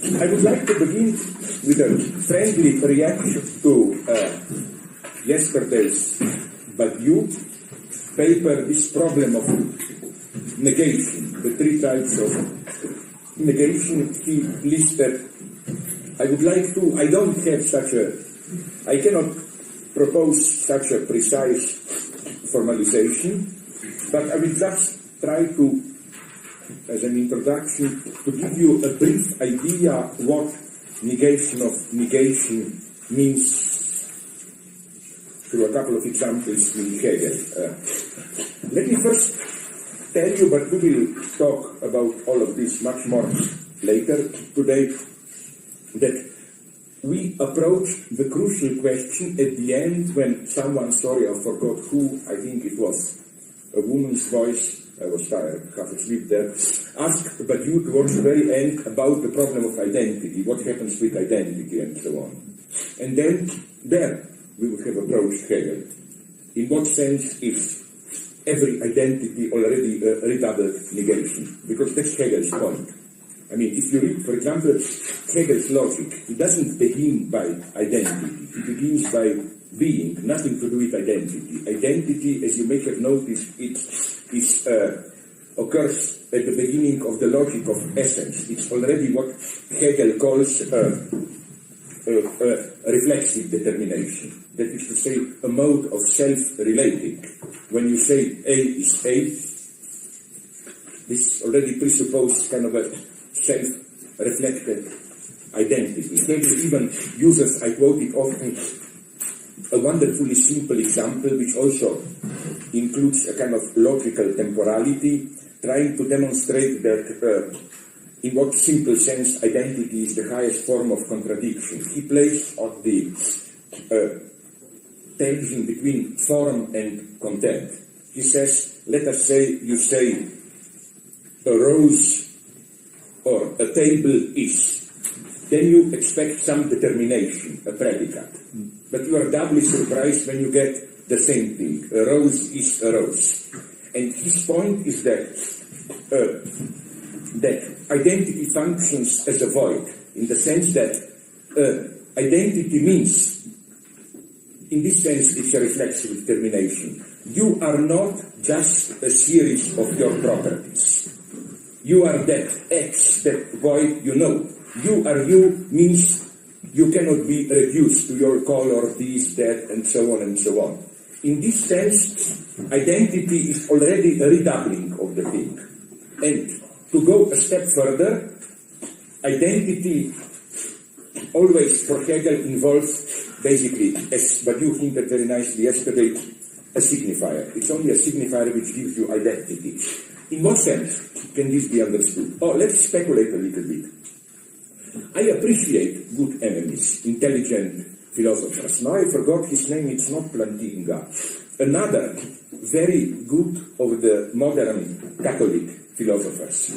I would like to begin with a friendly reaction to yesterday's Badiou paper, this problem of negation, the three types of negation he listed. I would like to, I cannot propose such a precise formalization, but I will just try to, as an introduction, to give you a brief idea what negation of negation means through a couple of examples in Hegel. Let me first tell you, but we will talk about all of this much more later today, that we approach the crucial question at the end when someone, sorry I forgot who, I think it was a woman's voice, I was tired, half asleep there, asked Badiou towards the very end about the problem of identity, what happens with identity and so on. And then there we would have approached Hegel. In what sense is every identity already a redoubled negation? Because that's Hegel's point. I mean, if you read, for example, Hegel's logic, he doesn't begin by identity. He begins by being, nothing to do with identity. Identity, as you may have noticed, it occurs at the beginning of the logic of essence. It's already what Hegel calls reflexive determination. That is to say, a mode of self-relating. When you say A is A, this already presupposes kind of a self-reflected identity. Hegel even uses, I quote it often, a wonderfully simple example which also includes a kind of logical temporality, trying to demonstrate that in what simple sense identity is the highest form of contradiction. He plays on the tension between form and content. He says, let us say you say a rose or a table is, then you expect some determination, a predicate. But you are doubly surprised when you get the same thing. A rose is a rose. And his point is that that identity functions as a void, in the sense that identity means, in this sense, it's a reflexive determination. You are not just a series of your properties. You are that X, that void, you know. You are you means you cannot be reduced to your color, this, that, and so on and so on. In this sense, identity is already a redoubling of the thing. And to go a step further, identity always for Hegel involves basically, as Badiou hinted very nicely yesterday, a signifier. It's only a signifier which gives you identity. In what sense can this be understood? Oh, let's speculate a little bit. I appreciate good enemies, intelligent philosophers. Now I forgot his name, it's not Plantinga. Another very good of the modern Catholic philosophers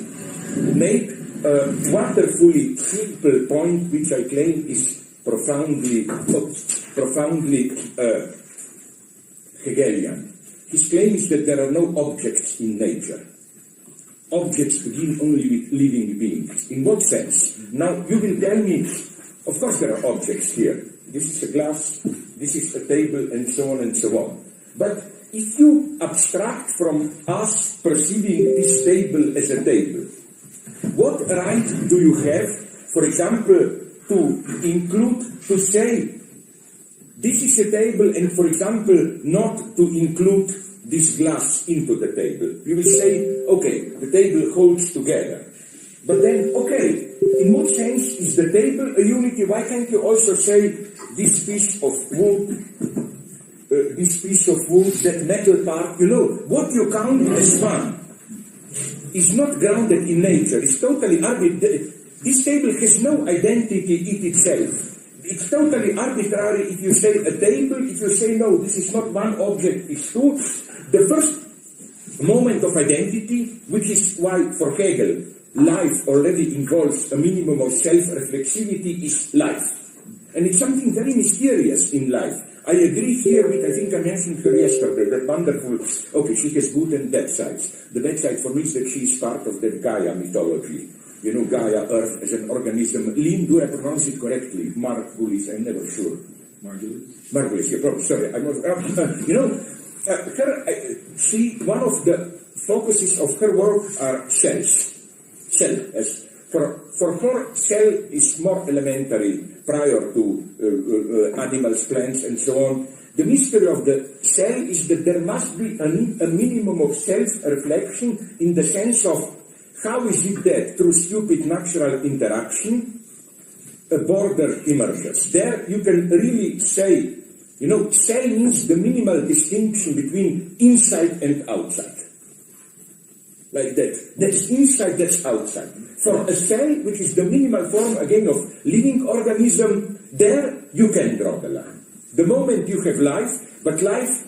make a wonderfully simple point which I claim is profoundly Hegelian. His claim is that there are no objects in nature. Objects begin only with living beings. In what sense? Now, you will tell me, of course there are objects here. This is a glass, this is a table, and so on and so on. But if you abstract from us perceiving this table as a table, what right do you have, for example, to say, this is a table, and for example, not to include this glass into the table? You will say, okay, the table holds together. But then, okay, in what sense is the table a unity? Why can't you also say this piece of wood, that metal part, you know, what you count as one is not grounded in nature. It's totally arbitrary. This table has no identity in itself. It's totally arbitrary if you say a table, if you say no, this is not one object, it's two. The first moment of identity, which is why for Hegel, life already involves a minimum of self-reflexivity, is life. And it's something very mysterious in life. I agree here with, I think I mentioned her yesterday, that wonderful, okay, she has good and bad sides. The bad side for me is that she is part of that Gaia mythology. Gaia, Earth as an organism. Lin, do I pronounce it correctly? Margulis, I'm never sure. Margulis, yeah, probably, sorry. I was, one of the focuses of her work are cells. Cell, as for her, cell is more elementary prior to animals, plants, and so on. The mystery of the cell is that there must be a minimum of self-reflection in the sense of how is it that through stupid natural interaction a border emerges. There you can really say, cell means the minimal distinction between inside and outside. Like that. That's inside, that's outside. For a cell, which is the minimal form, again, of living organism, there you can draw the line. The moment you have life, but life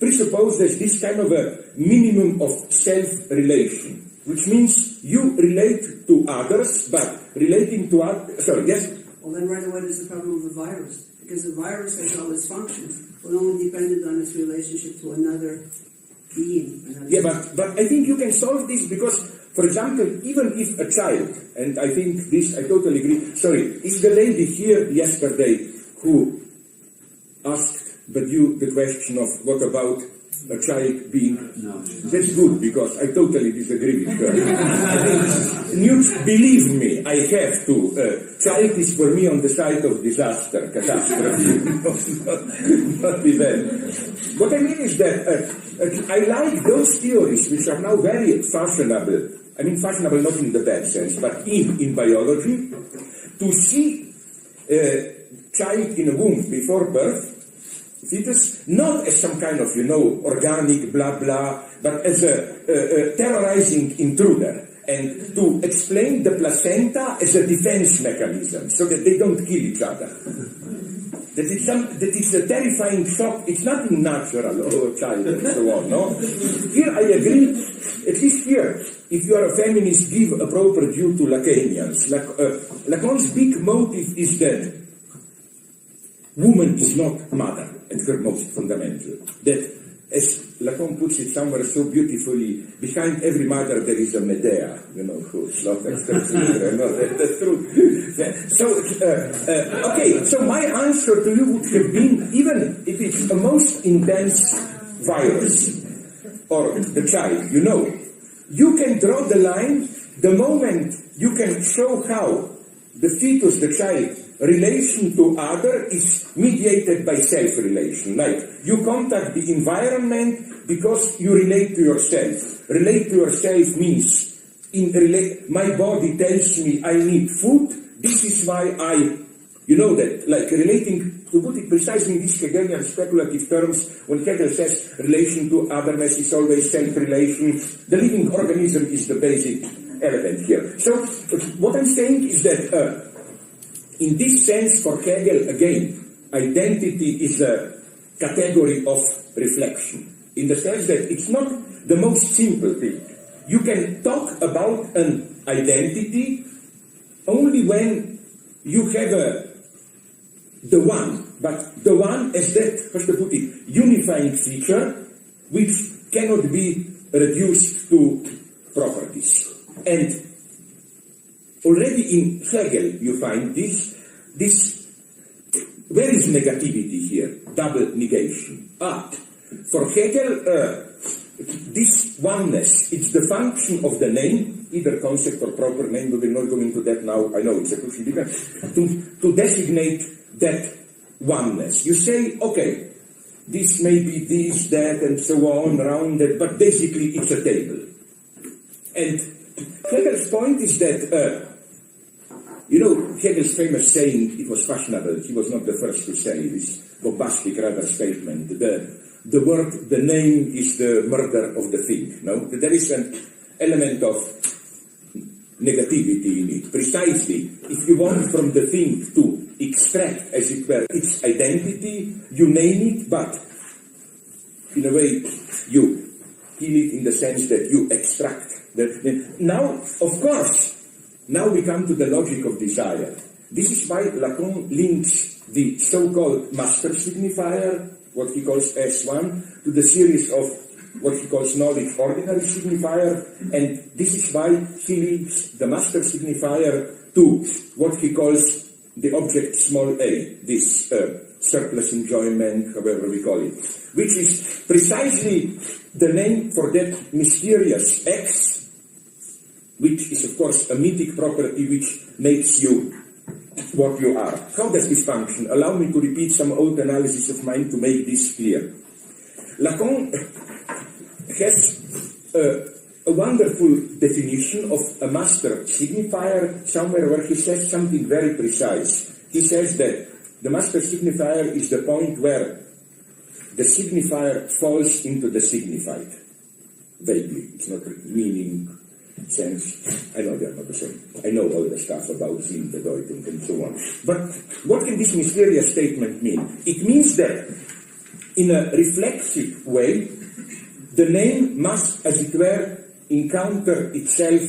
presupposes this kind of a minimum of self-relation, which means you relate to others, but relating to others... Sorry, yes? Well, then right away there's the problem of the virus, because the virus has all its functions, but only dependent on its relationship to another being. Yeah, but I think you can solve this because, for example, even if a child, and I think this, I totally agree, sorry, is the lady here yesterday who asked you the question of what about a child being... No. That's good, because I totally disagree with her. I think, believe me, I have to. Child is for me on the side of disaster, catastrophe, not event. What I mean is that I like those theories which are now very fashionable. I mean fashionable not in the bad sense, but in biology, to see a child in a womb before birth, fetus, not as some kind of, organic blah blah, but as a terrorizing intruder, and to explain the placenta as a defense mechanism, so that they don't kill each other. That it's a terrifying shock. It's nothing natural, child, and so on, no? Here I agree, at least here, if you are a feminist, give a proper due to Lacanians. Lacan's big motive is that woman is not mother at her most fundamental. That, as Lacan puts it somewhere so beautifully, behind every mother there is a Medea, who slaughters her children. That's true. So my answer to you would have been, even if it's the most intense virus, or the child, you can draw the line the moment you can show how the fetus, the child, relation to other is mediated by self-relation. Like, you contact the environment because you relate to yourself. Relate to yourself means, my body tells me I need food, this is why that, like relating, to put it precisely in these Hegelian speculative terms, when Hegel says relation to otherness is always self-relation, the living organism is the basic element here. So, what I'm saying is that, in this sense, for Hegel, again, identity is a category of reflection, in the sense that it's not the most simple thing. You can talk about an identity only when you have the one, but the one as that, how to put it, unifying feature, which cannot be reduced to properties. And already in Hegel you find this, where is negativity here? Double negation. For Hegel, this oneness, it's the function of the name, either concept or proper name, we will not go into that now, I know it's a crucial difference, to designate that oneness. You say, okay, this may be this, that, and so on, rounded, but basically it's a table. And Hegel's point is that, Hegel's famous saying, it was fashionable, he was not the first to say this bombastic rather statement, the word, the name is the murder of the thing, no? There is an element of negativity in it. Precisely, if you want from the thing to extract, as it were, its identity, you name it, but in a way, you kill it in the sense that you extract. Now, of course, now we come to the logic of desire. This is why Lacan links the so-called master signifier, what he calls S1, to the series of what he calls knowledge ordinary signifier, and this is why he leaves the master signifier to what he calls the object small a, this surplus enjoyment, however we call it, which is precisely the name for that mysterious X, which is of course a mythic property which makes you what you are. How does this function? Allow me to repeat some old analysis of mine to make this clear. Lacan has a wonderful definition of a master signifier somewhere where he says something very precise. He says that the master signifier is the point where the signifier falls into the signified. Vaguely. It's not meaning, sense. I know they're not the same. I know all the stuff about Sinn, Bedeutung, and so on. But what can this mysterious statement mean? It means that in a reflexive way, the name must, as it were, encounter itself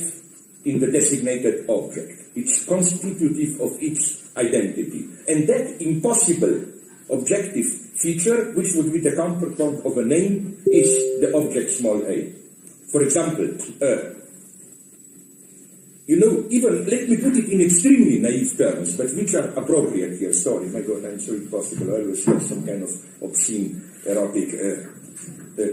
in the designated object. It's constitutive of its identity. And that impossible objective feature, which would be the counterpart of a name, is the object small a. For example, even, let me put it in extremely naive terms, but which are appropriate here. Sorry, my God, I'm so impossible. I always have some kind of obscene, erotic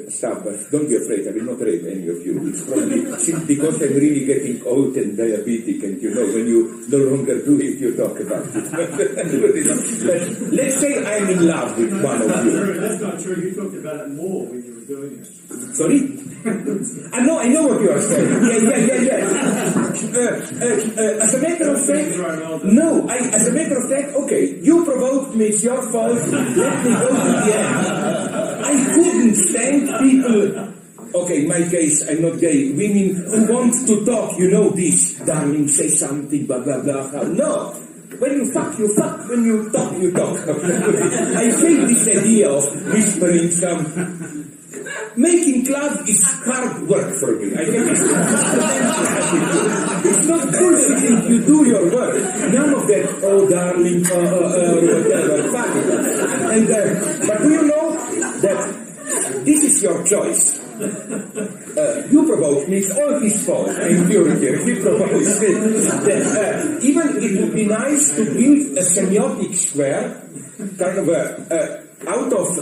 stuff, but don't be afraid, I will not rape any of you. It's probably because I'm really getting old and diabetic, and when you no longer do it, you talk about it. But let's say I'm in love with one of you. That's not true. You talked about it more when you were doing it. Sorry? I know what you are saying. Yeah. As a matter of fact, no, as a matter of fact, okay, you provoked me, it's your fault, let me go to the end. I couldn't stand people, okay, in my case, I'm not gay, women who want to talk, this, darling, say something, blah, blah, blah. No. When you fuck, you fuck. When you talk, you talk. I hate this idea of whispering some... Making love is hard work for me. I think it's not bullshit if you do your work. None of that, oh darling, whatever, fuck it. And, but do you know that this is your choice? You provoked me, it's all his fault. I'm pure here. He provoked me. Even it would be nice to build a semiotic square, kind of out of...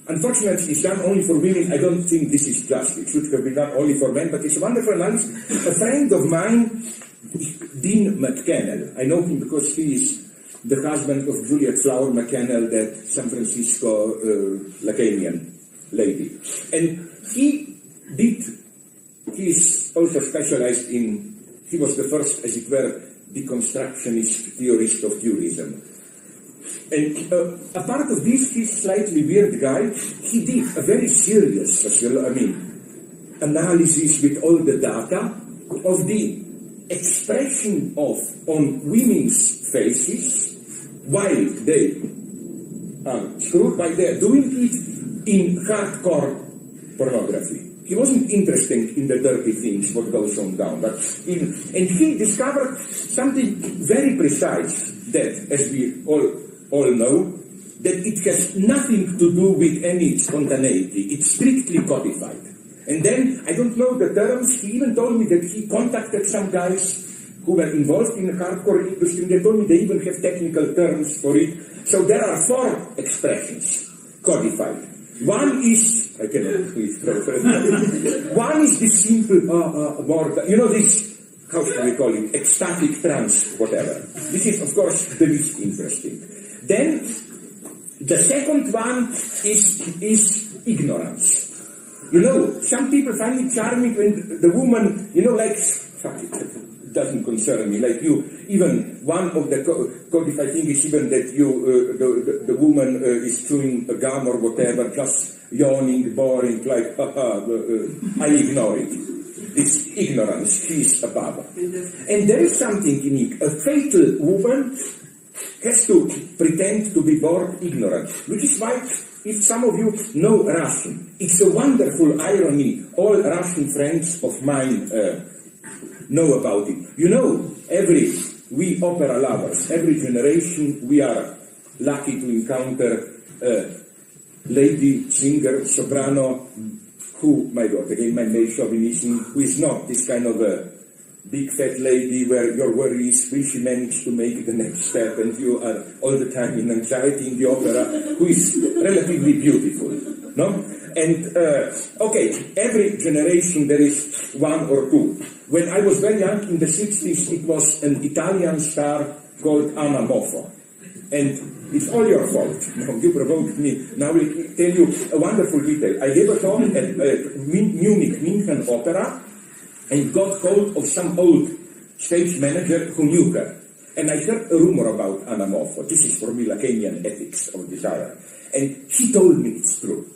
Unfortunately, it's done only for women. I don't think this is just. It should have been done only for men, but it's a wonderful analysis. A friend of mine, Dean McCannell, I know him because he is the husband of Juliet Flower McCannell, that San Francisco Lacanian lady. And he is also specialized he was the first, as it were, deconstructionist theorist of dualism. And a part of this, he's slightly weird guy, he did a very serious analysis with all the data of the expression on women's faces while they are screwed, by their doing it in hardcore pornography. He wasn't interested in the dirty things, what goes on down, and he discovered something very precise that, as we all know, that it has nothing to do with any spontaneity. It's strictly codified. And then, I don't know the terms, he even told me that he contacted some guys who were involved in the hardcore industry, and they told me they even have technical terms for it. So there are 4 expressions codified. One is, I cannot please one is this simple word, this, how should we call it, ecstatic trance, whatever. This is, of course, the least interesting. Then, the second one is ignorance. Some people find it charming when the woman, fuck it doesn't concern me. Like even one of the codified things is even that the woman is chewing a gum or whatever, just yawning, boring, like, I ignore it. It's ignorance, she is above. And there is something unique. A fatal woman has to pretend to be born ignorant, which is why, if some of you know Russian, it's a wonderful irony. All Russian friends of mine know about it. We opera lovers, every generation we are lucky to encounter lady singer, soprano, who, my God, again my male chauvinism, who is not this kind of a big fat lady where your worry is, will she manage to make the next step, and you are all the time in anxiety in the opera, who is relatively beautiful, no? And, okay, every generation there is one or two. When I was very young, in the 60s, it was an Italian star called Anna Moffo. And it's all your fault. No, you provoked me. Now I will tell you a wonderful detail. I gave a talk at München Opera, and got hold of some old stage manager who knew her. And I heard a rumor about Anna Moffo. This is for me Lacanian ethics of desire. And he told me it's true.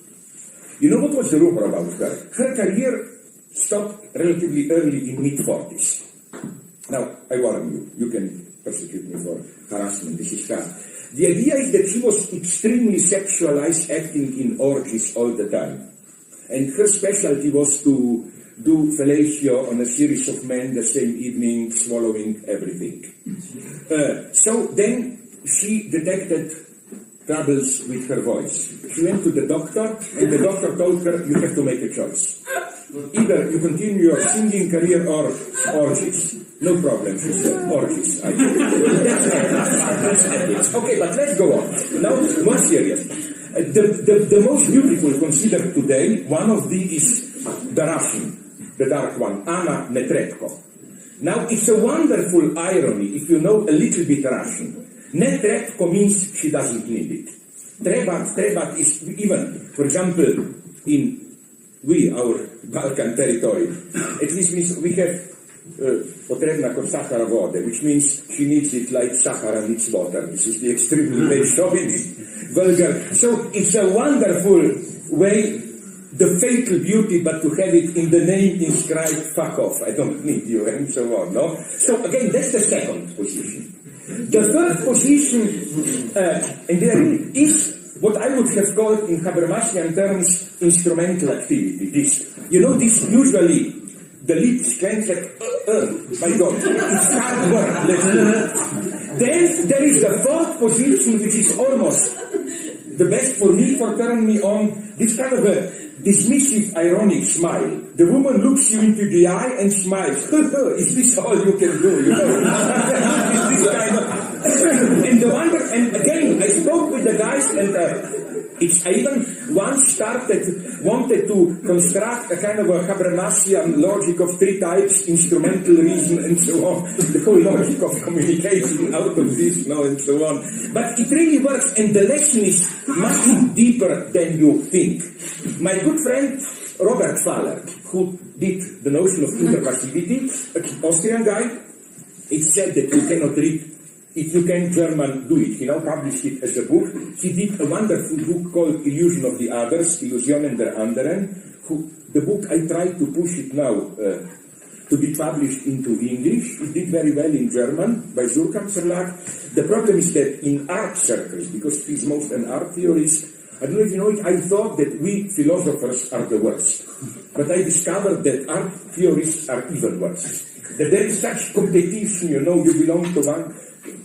You know what was the rumor about her? Her career stopped relatively early in mid-40s. Now, I warn you, you can persecute me for harassment, this is tough. The idea is that she was extremely sexualized, acting in orgies all the time. And her specialty was to do fellatio on a series of men the same evening, swallowing everything. So then she detected troubles with her voice. She went to the doctor, and the doctor told her, you have to make a choice. Either you continue your singing career or orgies. No problem, she said, orgies. That's ethics. Okay, but let's go on. Now, more serious. The most beautiful considered today, one of these is the Russian, the dark one, Anna Netrebko. Now, it's a wonderful irony if you know a little bit Russian. Netrebko means she doesn't need it. Trebat is even, for example, in our Balkan territory, at least means we have potrebna kot Sahara vode, which means she needs it like Sahara needs water. This is the extremely very chauvinist, vulgar. So it's a wonderful way, the fatal beauty, but to have it in the name inscribed, fuck off, I don't need you, and so on, no? So again, that's the second position. The third position, and there is what I would have called in Habermasian terms instrumental activity. This, you know, this usually the lips clench like, my God, it's hard work. Then there is the fourth position, which is almost the best for me, for turning me on, this kind of a dismissive, ironic smile. The woman looks you into the eye and smiles. Is this all you can do? You know? Is this kind of... and the wonder, and again, I spoke with the guys, and I even once wanted to construct a kind of a Habermasian logic of three types, instrumental reason, and so on. The whole logic of communication out of this, and so on. But it really works, and the lesson is much deeper than you think. My good friend Robert Faller, who did the notion of interpassivity, an Austrian guy, it said that you cannot read. If you can German, do it. He now published it as a book. He did a wonderful book called Illusion of the Others, Illusionen der Anderen. The book, I tried to push it now to be published into English. It did very well in German by Surkamp Verlag. The problem is that in art circles, because he's most an art theorist, I don't know if you know it, I thought that we philosophers are the worst. But I discovered that art theorists are even worse. That there is such competition, you belong to one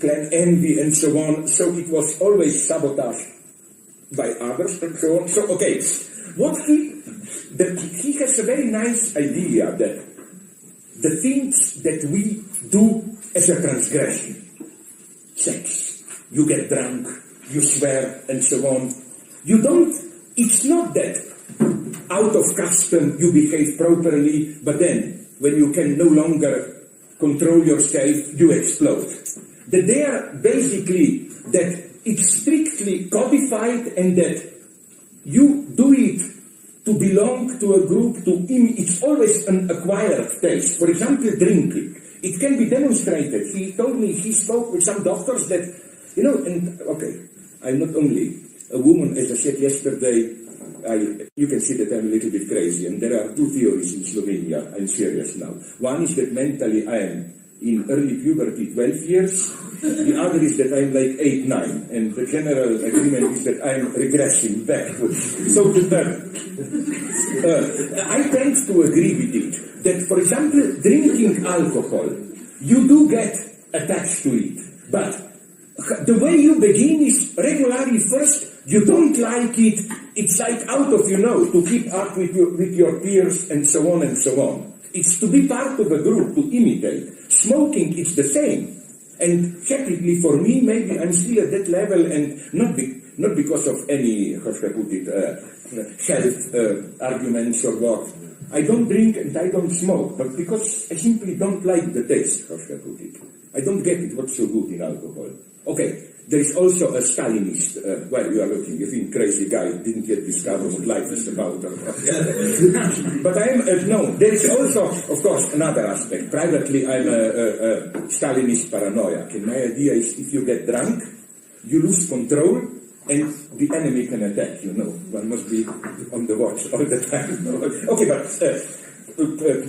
clan, envy, and so on. So it was always sabotaged by others, and so on. So, okay, he has a very nice idea that the things that we do as a transgression, sex, you get drunk, you swear, and so on, it's not that out of custom you behave properly, but then when you can no longer control yourself, you explode. That they are basically that it's strictly codified, and that you do it to belong to a group, it's always an acquired taste. For example, drinking. It can be demonstrated. He told me he spoke with some doctors that, I'm not only a woman, as I said yesterday, you can see that I'm a little bit crazy, and there are two theories in Slovenia. I'm serious now. One is that mentally I am in early puberty 12 years, the other is that I'm like 8, 9, and the general agreement is that I'm regressing backward. So I tend to agree with it, that for example, drinking alcohol, you do get attached to it, but the way you begin is regularly first, you don't like it, It's like out of, to keep up with your peers and so on and so on. It's to be part of a group, to imitate. Smoking, it's the same. And happily for me, maybe I'm still at that level, and not because of any, how should I put it, health arguments or what. I don't drink and I don't smoke, but because I simply don't like the taste, how should I put it. I don't get it, what's so good in alcohol. Okay, there is also a Stalinist, you are looking, you think crazy guy didn't yet discover what life is about. But I am, no, there is also, of course, another aspect. Privately, I'm a Stalinist paranoiac, and my idea is if you get drunk, you lose control, and the enemy can attack, One must be on the watch all the time. Okay, but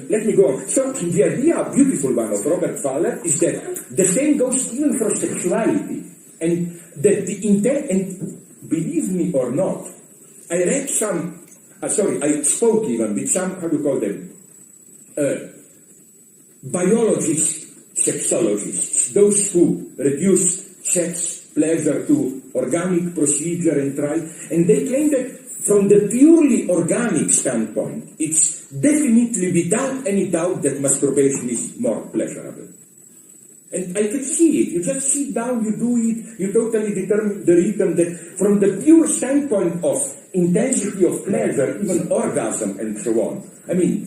let me go on. So, the idea, a beautiful one of Robert Fowler, is that the same goes even for sexuality. And that the intent, and believe me or not, I read I spoke even with some, how do you call them, biologists, sexologists, those who reduce sex pleasure to organic procedure and try, and they claim that from the purely organic standpoint, it's definitely without any doubt that masturbation is more pleasurable. And I can see it. You just sit down, you do it, you totally determine the rhythm that from the pure standpoint of intensity of pleasure, even orgasm and so on. I mean,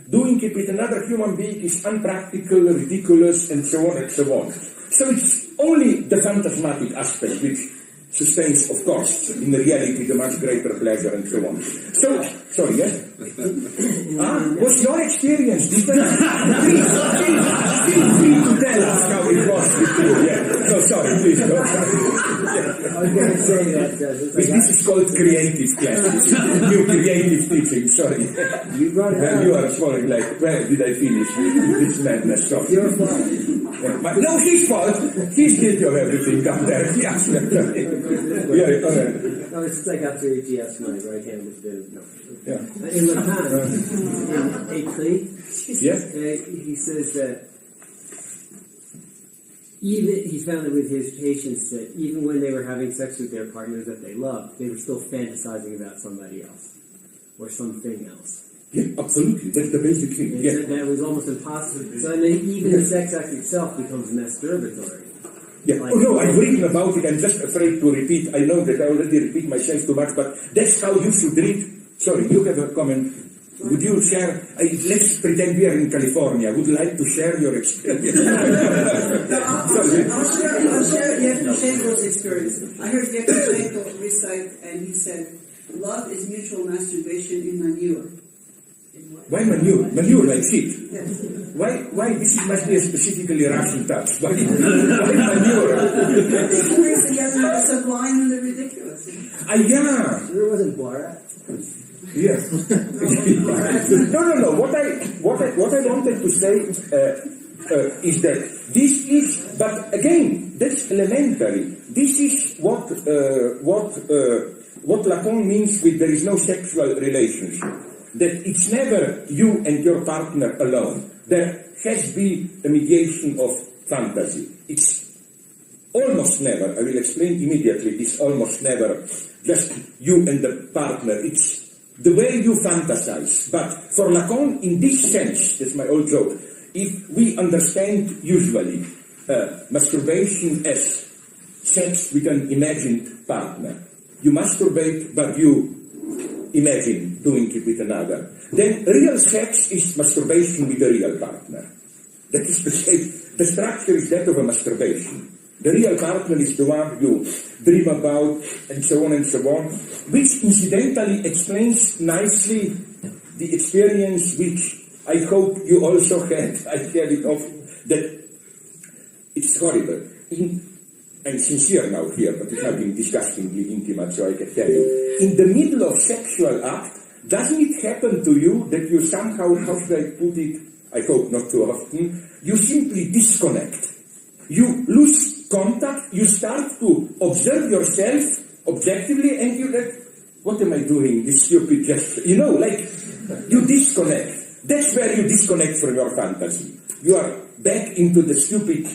doing it with another human being is unpractical, ridiculous, and so on and so on. So it's only the phantasmatic aspect which sustains, of course, in reality, the much greater pleasure and so on. So, sorry, yes? Was your experience different? Please, feel free to tell us how it was with you. Yeah. No, sorry, please. No, sorry. I was going to say that... this is called creative classes. New creative teaching, sorry. You brought it up. You are falling like, where did I finish with this madness? Sorry. Your fault. But no, his fault. He's guilty of everything up there. Yes. No, it's since I got to ETS, my right hand was good. No. Yeah. In Lacan, in Écrit, Yes. he says that he found it with his patients that even when they were having sex with their partners that they loved, they were still fantasizing about somebody else or something else. Yeah, absolutely. That's the basic thing. And Yeah. that was almost impossible. So I mean, even the sex act itself becomes masturbatory. Yeah. Like, Oh no, I've written about it. I'm just afraid to repeat. I know that I already repeat myself too much, but that's how you should read. Sorry, you have a comment. Would you share? Let's pretend we are in California. Would you like to share your experience? I'll share Yevtushenko's experience. I heard Yevtushenko recite, and he said, love is mutual masturbation in manure. Why manure? Manure like shit. Yes. Why this must be a specifically Russian touch? Why manure? Where's the sublime and the ridiculous? Yeah. There wasn't Borat. Yes. No. What I wanted to say is that this is, but again, that's elementary. This is what Lacan means with there is no sexual relationship. That it's never you and your partner alone. There has been a mediation of fantasy. It's almost never, I will explain immediately, it's almost never just you and the partner. It's the way you fantasize. But for Lacan, in this sense, that's my old joke, if we understand usually masturbation as sex with an imagined partner, you masturbate but you imagine doing it with another, then real sex is masturbation with a real partner. That is to say, the structure is that of a masturbation. The real partner is the one you dream about, and so on, which incidentally explains nicely the experience which I hope you also had. I had it often, that it's horrible. I'm sincere now here, but it's nothing disgustingly intimate, so I can tell you. In the middle of sexual act, doesn't it happen to you that you somehow, how should I put it, I hope not too often, you simply disconnect. You lose contact, you start to observe yourself objectively, and you like, what am I doing, this stupid gesture? Like, you disconnect. That's where you disconnect from your fantasy. You are back into the stupid,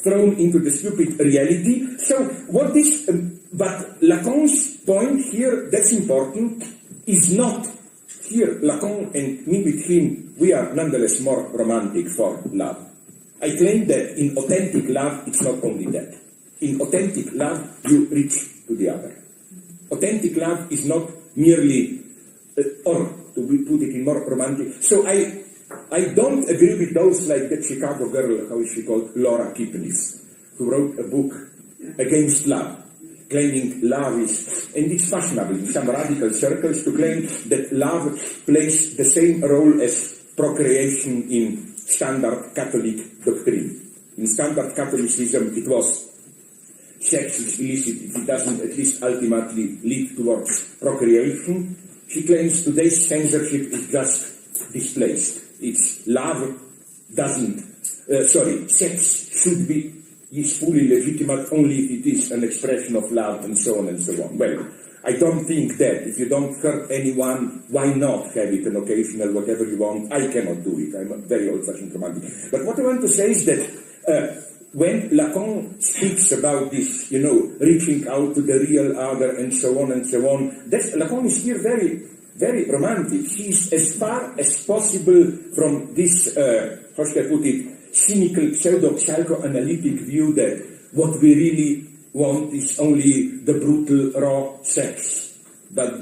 thrown into the stupid reality. So what this But Lacan's point here, that's important, is not here. Lacan and me with him, we are nonetheless more romantic for love. I claim that in authentic love, it's not only that. In authentic love, you reach to the other. Authentic love is not merely, or to put it in more romantic. So I don't agree with those like that Chicago girl, how is she called, Laura Kipnis, who wrote a book against love, claiming love is, and it's fashionable in some radical circles to claim that love plays the same role as procreation in standard Catholic doctrine. In standard Catholicism, it was sex is illicit if it doesn't at least ultimately lead towards procreation. She claims today's censorship is just displaced. It's love doesn't, sex should be is fully legitimate only if it is an expression of love and so on and so on. Well, I don't think that. If you don't hurt anyone, why not have it an occasional whatever you want? I cannot do it. I'm a very old-fashioned romantic. But what I want to say is that when Lacan speaks about this, reaching out to the real other and so on, Lacan is here very, very romantic. He is as far as possible from this, how should I put it, cynical pseudo-psychoanalytic view that what we really want is only the brutal raw sex, but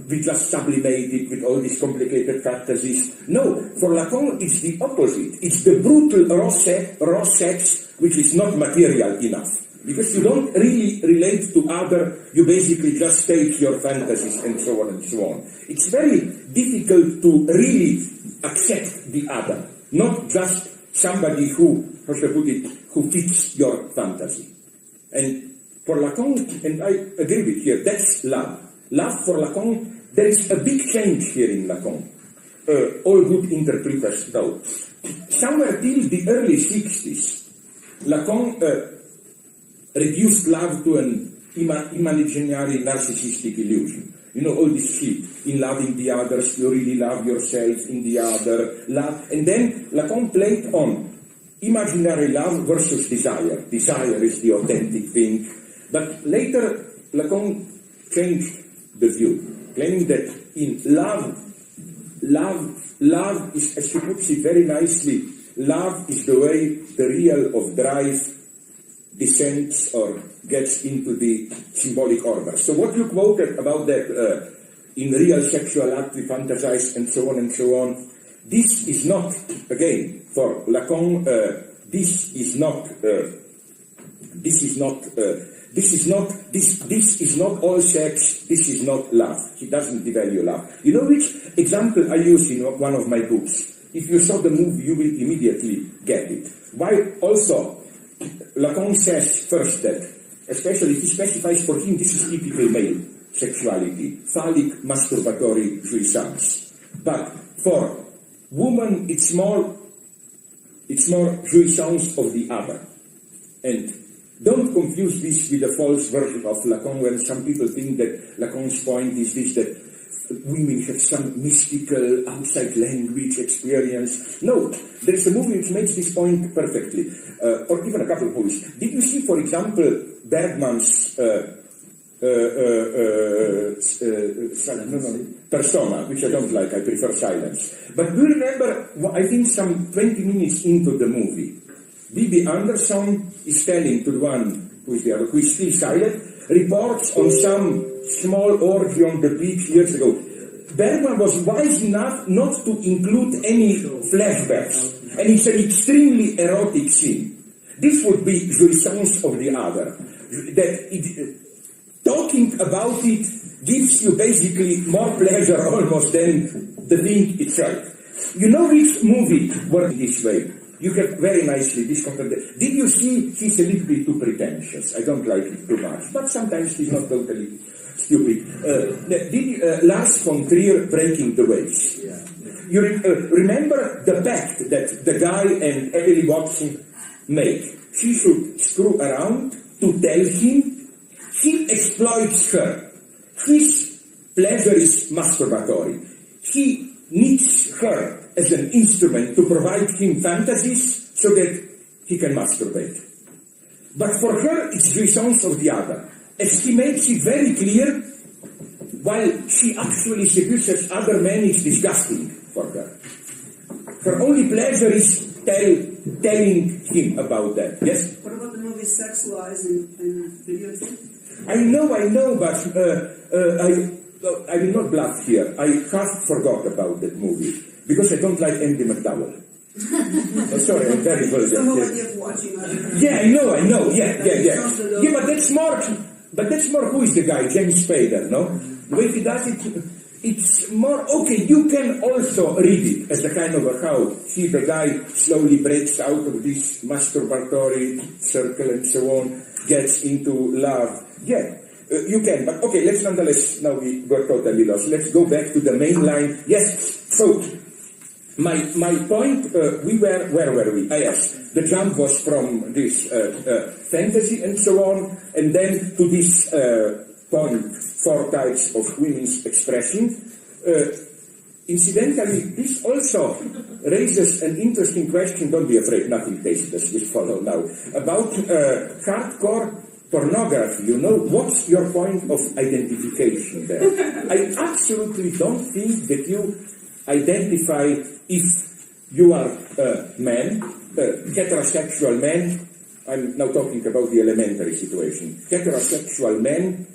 we just sublimate it with all these complicated fantasies. No, for Lacan it's the opposite. It's the brutal raw sex which is not material enough. Because you don't really relate to other, you basically just stage your fantasies and so on and so on. It's very difficult to really accept the other, not just somebody who, how should I put it, who fits your fantasy. And for Lacan, and I agree with here, that's love. Love for Lacan, there is a big change here in Lacan. All good interpreters know. Somewhere till the early 60s, Lacan reduced love to an imaginary narcissistic illusion. All this shit, in loving the others, you really love yourself in the other, love. And then Lacan played on imaginary love versus desire. Desire is the authentic thing. But later, Lacan changed the view, claiming that in love is, as he puts it very nicely, love is the way the real of drive descends or gets into the symbolic order. So what you quoted about that in real sexual act we fantasize and so on, this is not, again, for Lacan, this is not all sex, this is not love. He doesn't devalue love. You know which example I use in one of my books? If you saw the movie, you will immediately get it. Why also, Lacan says first that, especially he specifies for him, this is typical male sexuality, phallic masturbatory jouissance. But for woman, it's more jouissance of the other. And don't confuse this with a false version of Lacan, when some people think that Lacan's point is this, that women have some mystical outside language experience. No, there is a movie which makes this point perfectly, or even a couple of movies. Did you see, for example, Bergman's Persona, which I don't like, I prefer silence. But do you remember, I think some 20 minutes into the movie, B.B. Anderson is telling to the one who is there, who is still silent, reports on some small orgy on the beach years ago. Bergman was wise enough not to include any flashbacks, and it's an extremely erotic scene. This would be jouissance of the other. Talking about it gives you basically more pleasure almost than the thing itself. You know which movie works this way? You have very nicely this content. Did you see, he's a little bit too pretentious. I don't like it too much, but sometimes he's not totally stupid. Lars von Trier, Breaking the Waves. Yeah. You remember the pact that the guy and Emily Watson make. She should screw around to tell him. He exploits her. His pleasure is masturbatory. He needs her as an instrument to provide him fantasies so that he can masturbate. But for her, it's jouissance of the other. As he makes it very clear, while she actually seduces other men, it's disgusting for her. Her only pleasure is telling him about that. Yes? What about the movie Sex, Lies, and Videotape? I know, but I will not bluff here. I half forgot about that movie because I don't like Andy McDowell. Oh, sorry, I'm very vulgar. Some idea of watching other. Yeah, I know. Yeah, but that's more. But that's more. Who is the guy? James Spader, no? The way he does it, it's more okay. You can also read it as a kind of a how the guy slowly breaks out of this masturbatory circle and so on, gets into love. Yeah. You can, but okay, let's nonetheless, now we got totally lost. Let's go back to the main line. Yes, so my point, where were we? Yes, the jump was from this fantasy and so on, and then to this point, 4 types of women's expression. Incidentally, this also raises an interesting question. Don't be afraid, nothing tasteless will follow now. About hardcore pornography, what's your point of identification there? I absolutely don't think that you identify if you are a man, a heterosexual man. I'm now talking about the elementary situation. Heterosexual man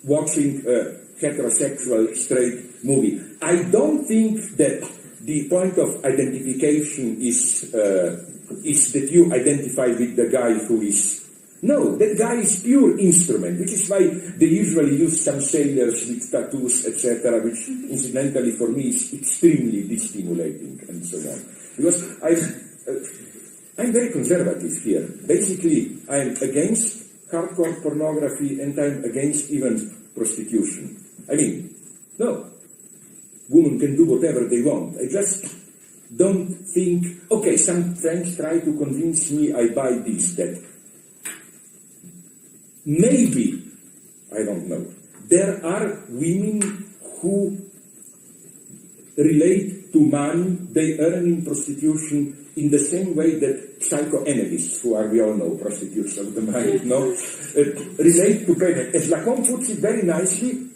watching a heterosexual straight movie. I don't think that the point of identification is that you identify with the guy who is. No, that guy is pure instrument, which is why they usually use some sailors with tattoos, etc., which incidentally for me is extremely destimulating and so on. Because I'm very conservative here. Basically, I'm against hardcore pornography and I'm against even prostitution. I mean, no, women can do whatever they want. I just don't think, okay, some friends try to convince me I buy this, that. Maybe, I don't know, there are women who relate to money they earn in prostitution in the same way that psychoanalysts, who are, we all know, prostitutes of the mind, relate to payment. As Lacan puts it very nicely,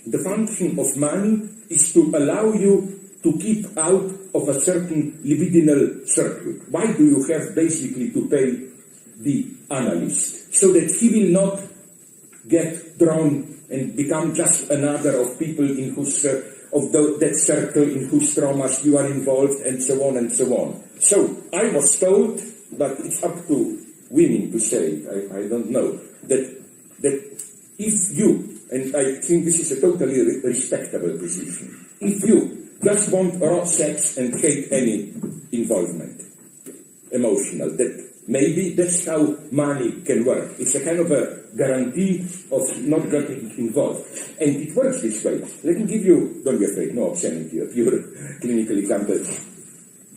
the function of money is to allow you to keep out of a certain libidinal circuit. Why do you have basically to pay the analyst? So that he will not get drawn and become just another of people in whose that circle in whose traumas you are involved, and so on and so on. So I was told, but it's up to women to say, I don't know, that if you, and I think this is a totally respectable position, if you just want raw sex and hate any involvement, emotional, that maybe that's how money can work. It's a kind of a guarantee of not getting involved. And it works this way. Let me give you, don't be afraid, no obscenity, a pure clinical example.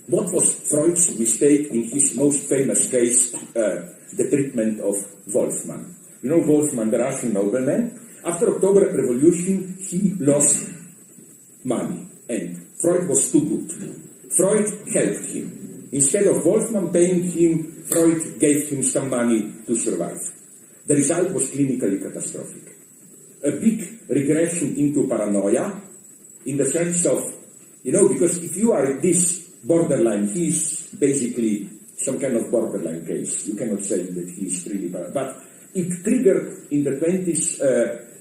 What was Freud's mistake in his most famous case, the treatment of Wolfman? You know Wolfman, the Russian nobleman? After October Revolution, he lost money. And Freud was too good. Freud helped him. Instead of Wolfman paying him, Freud gave him some money to survive. The result was clinically catastrophic. A big regression into paranoia, in the sense of, because if you are in this borderline, he is basically some kind of borderline case. You cannot say that he is really paranoid. But it triggered in the 20s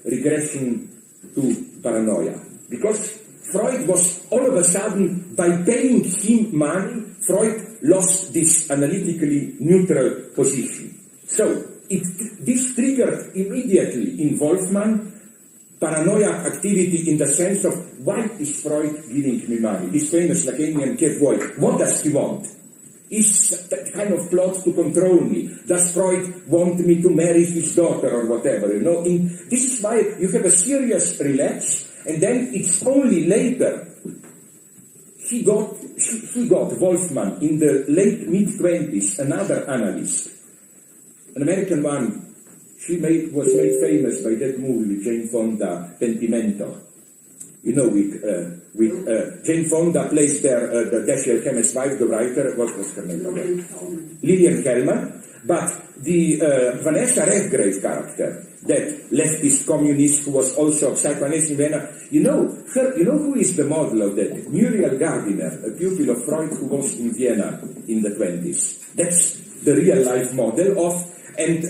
regression to paranoia. Because Freud was all of a sudden, by paying him money, Freud lost this analytically neutral position. So, this triggered immediately in Wolfman paranoia activity in the sense of, why is Freud giving me money? This famous Lacanian Kevoy, what does he want? Is that kind of plot to control me? Does Freud want me to marry his daughter or whatever? This is why you have a serious relapse, and then it's only later he got Wolfman in the late mid-20s, another analyst, an American one. Was made famous by that movie with Jane Fonda, Pentimento. With Jane Fonda plays there the Dashiell Hammett wife, the writer. What was her name again? Lillian Hellman. But the Vanessa Redgrave character, that leftist communist who was also a psychoanalyst in Vienna, you know who is the model of that? Muriel Gardiner, a pupil of Freud who was in Vienna in the 20s. That's the real life model of, and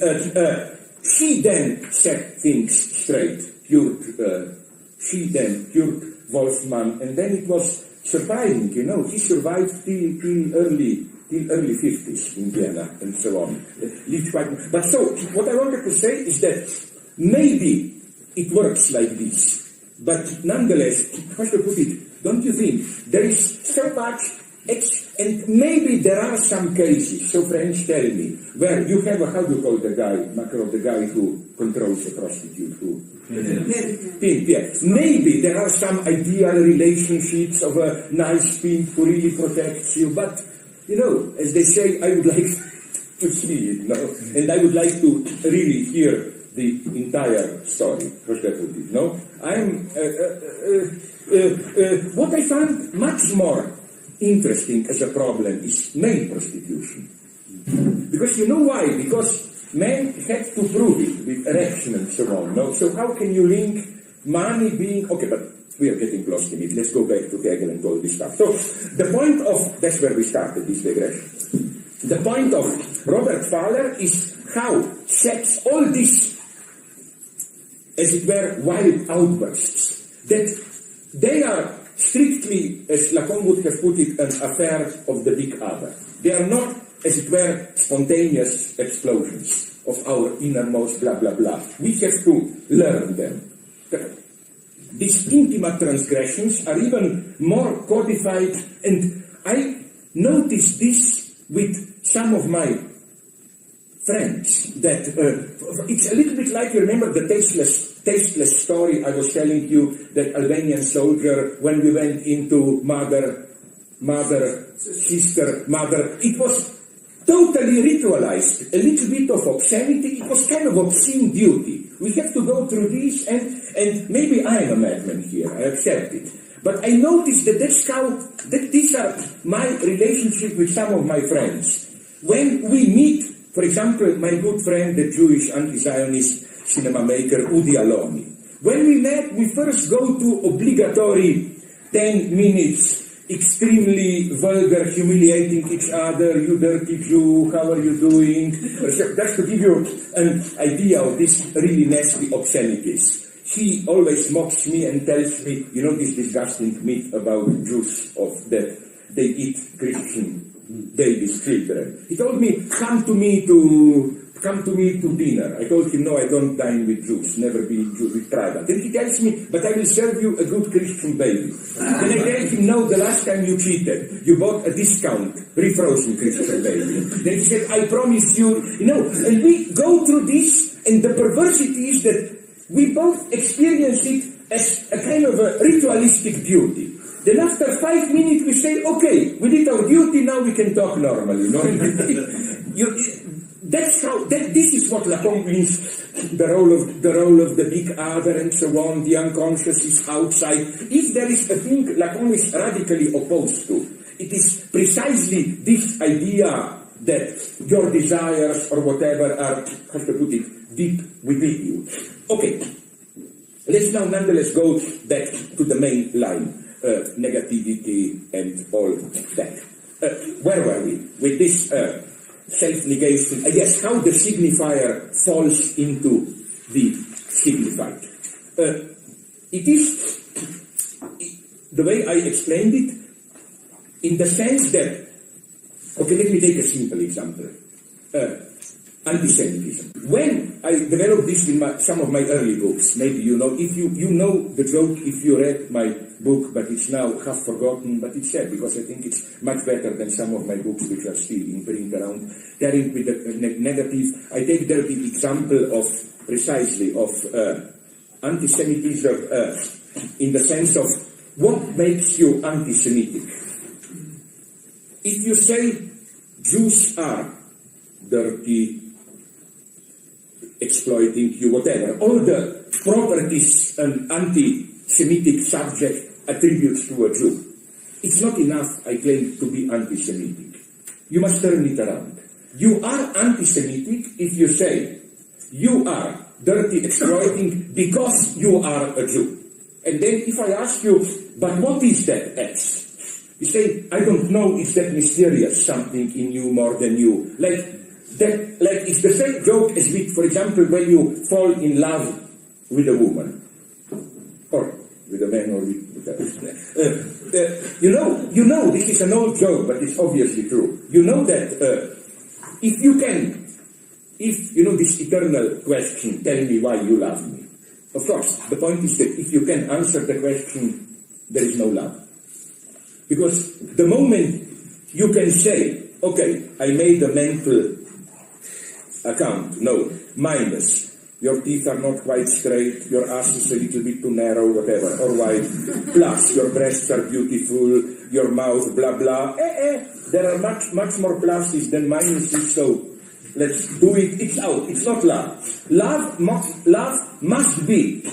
she then set things straight. She then cured Wolfman, and then it was surprising, he survived till early 50s in Vienna and so on. But so, what I wanted to say is that maybe it works like this, but nonetheless, how to put it, don't you think there is so much, and maybe there are some cases, so friends tell me, where you have how do you call the guy, Macron, the guy who controls a prostitute, who? Pimp, yeah. Maybe there are some ideal relationships of a nice pimp who really protects you, but as they say, I would like to see it, and I would like to really hear the entire story. What I found much more interesting as a problem is male prostitution. Because you know why? Because men had to prove it with erection and so on. So how can you link money being... Okay, but we are getting lost in it. Let's go back to Hegel and all this stuff. So the point of... That's where we started this digression. The point of Robert Fowler is how sex, all this, as it were, wild outbursts, that they are strictly, as Lacan would have put it, an affair of the big other. They are not, as it were, spontaneous explosions of our innermost blah, blah, blah. We have to learn them. These intimate transgressions are even more codified, and I noticed this with some of my friends, that it's a little bit like, you remember the tasteless story I was telling you, that Albanian soldier, when we went into mother, sister, mother, it was totally ritualized, a little bit of obscenity, it was kind of obscene duty. We have to go through this, and maybe I am a madman here, I accept it. But I noticed that that these are my relationship with some of my friends. When we meet, for example, my good friend, the Jewish anti-Zionist cinema maker, Udi Aloni. When we met, we first go to obligatory 10 minutes, extremely vulgar, humiliating each other, you dirty Jew, how are you doing? Just to give you an idea of these really nasty obscenities. He always mocks me and tells me, this disgusting myth about Jews, of that they eat Christian babies, children. He told me, come to me to dinner. I told him, no, I don't dine with Jews, never be Jews, we try that. Then he tells me, but I will serve you a good Christian baby. Then I tell him, no, the last time you cheated, you bought a discount, refrozen Christian baby. Then he said, I promise you, and we go through this, and the perversity is that we both experience it as a kind of a ritualistic duty. Then after 5 minutes we say, okay, we did our duty, now we can talk normally. This is what Lacan means, the role of the big other and so on, the unconscious is outside. If there is a thing Lacan is radically opposed to, it is precisely this idea that your desires or whatever are, how to put it, deep within you. Okay, let's now nonetheless go back to the main line, negativity and all that. Where were we? With this self-negation, I guess, how the signifier falls into the signified. It is, the way I explained it, in the sense that, okay, let me take a simple example. Anti-Semitism. When I developed this in some of my early books, maybe you know the joke if you read my book, but it's now half forgotten, but it's sad because I think it's much better than some of my books which are still in print around, carrying with the negative. I take there the example of, precisely, of anti-Semitism in the sense of what makes you anti-Semitic. If you say Jews are dirty, exploiting you, whatever, all the properties an anti-Semitic subject attributes to a Jew, it's not enough, I claim, to be anti-Semitic. You must turn it around. you are anti-Semitic if you say you are dirty, exploiting because you are a Jew. And then if I ask you, but what is that X? You say, I don't know, it's that mysterious something in you more than you. Like it's the same joke as with, for example, when you fall in love with a woman. Or with a man or with a... you know, this is an old joke, but it's obviously true. You know that if you know this eternal question, tell me why you love me. Of course, the point is that if you can answer the question, there is no love. Because the moment you can say, okay, I made a mental account, no, minus, your teeth are not quite straight, your ass is a little bit too narrow, whatever, or wide, plus your breasts are beautiful, your mouth, blah, blah, there are much more pluses than minuses, so let's do it, it's out, it's not love. Love must be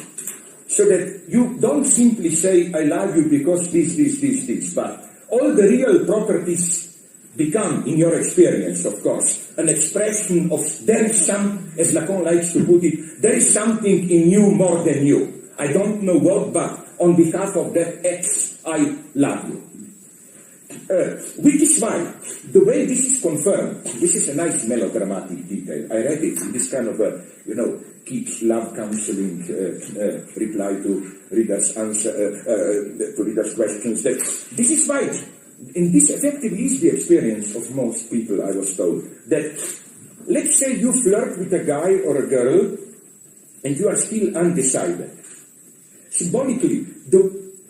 so that you don't simply say, I love you because this, but all the real properties become, in your experience, of course, an expression of, there is some, as Lacan likes to put it, there is something in you more than you. I don't know what, but on behalf of that X, I love you. Which is why, the way this is confirmed, this is a nice melodramatic detail. I read it in this kind of a, kids love counseling reply to readers' answer to readers' questions. That this is why, and this effectively is the experience of most people, I was told, that let's say you flirt with a guy or a girl, and you are still undecided. Symbolically,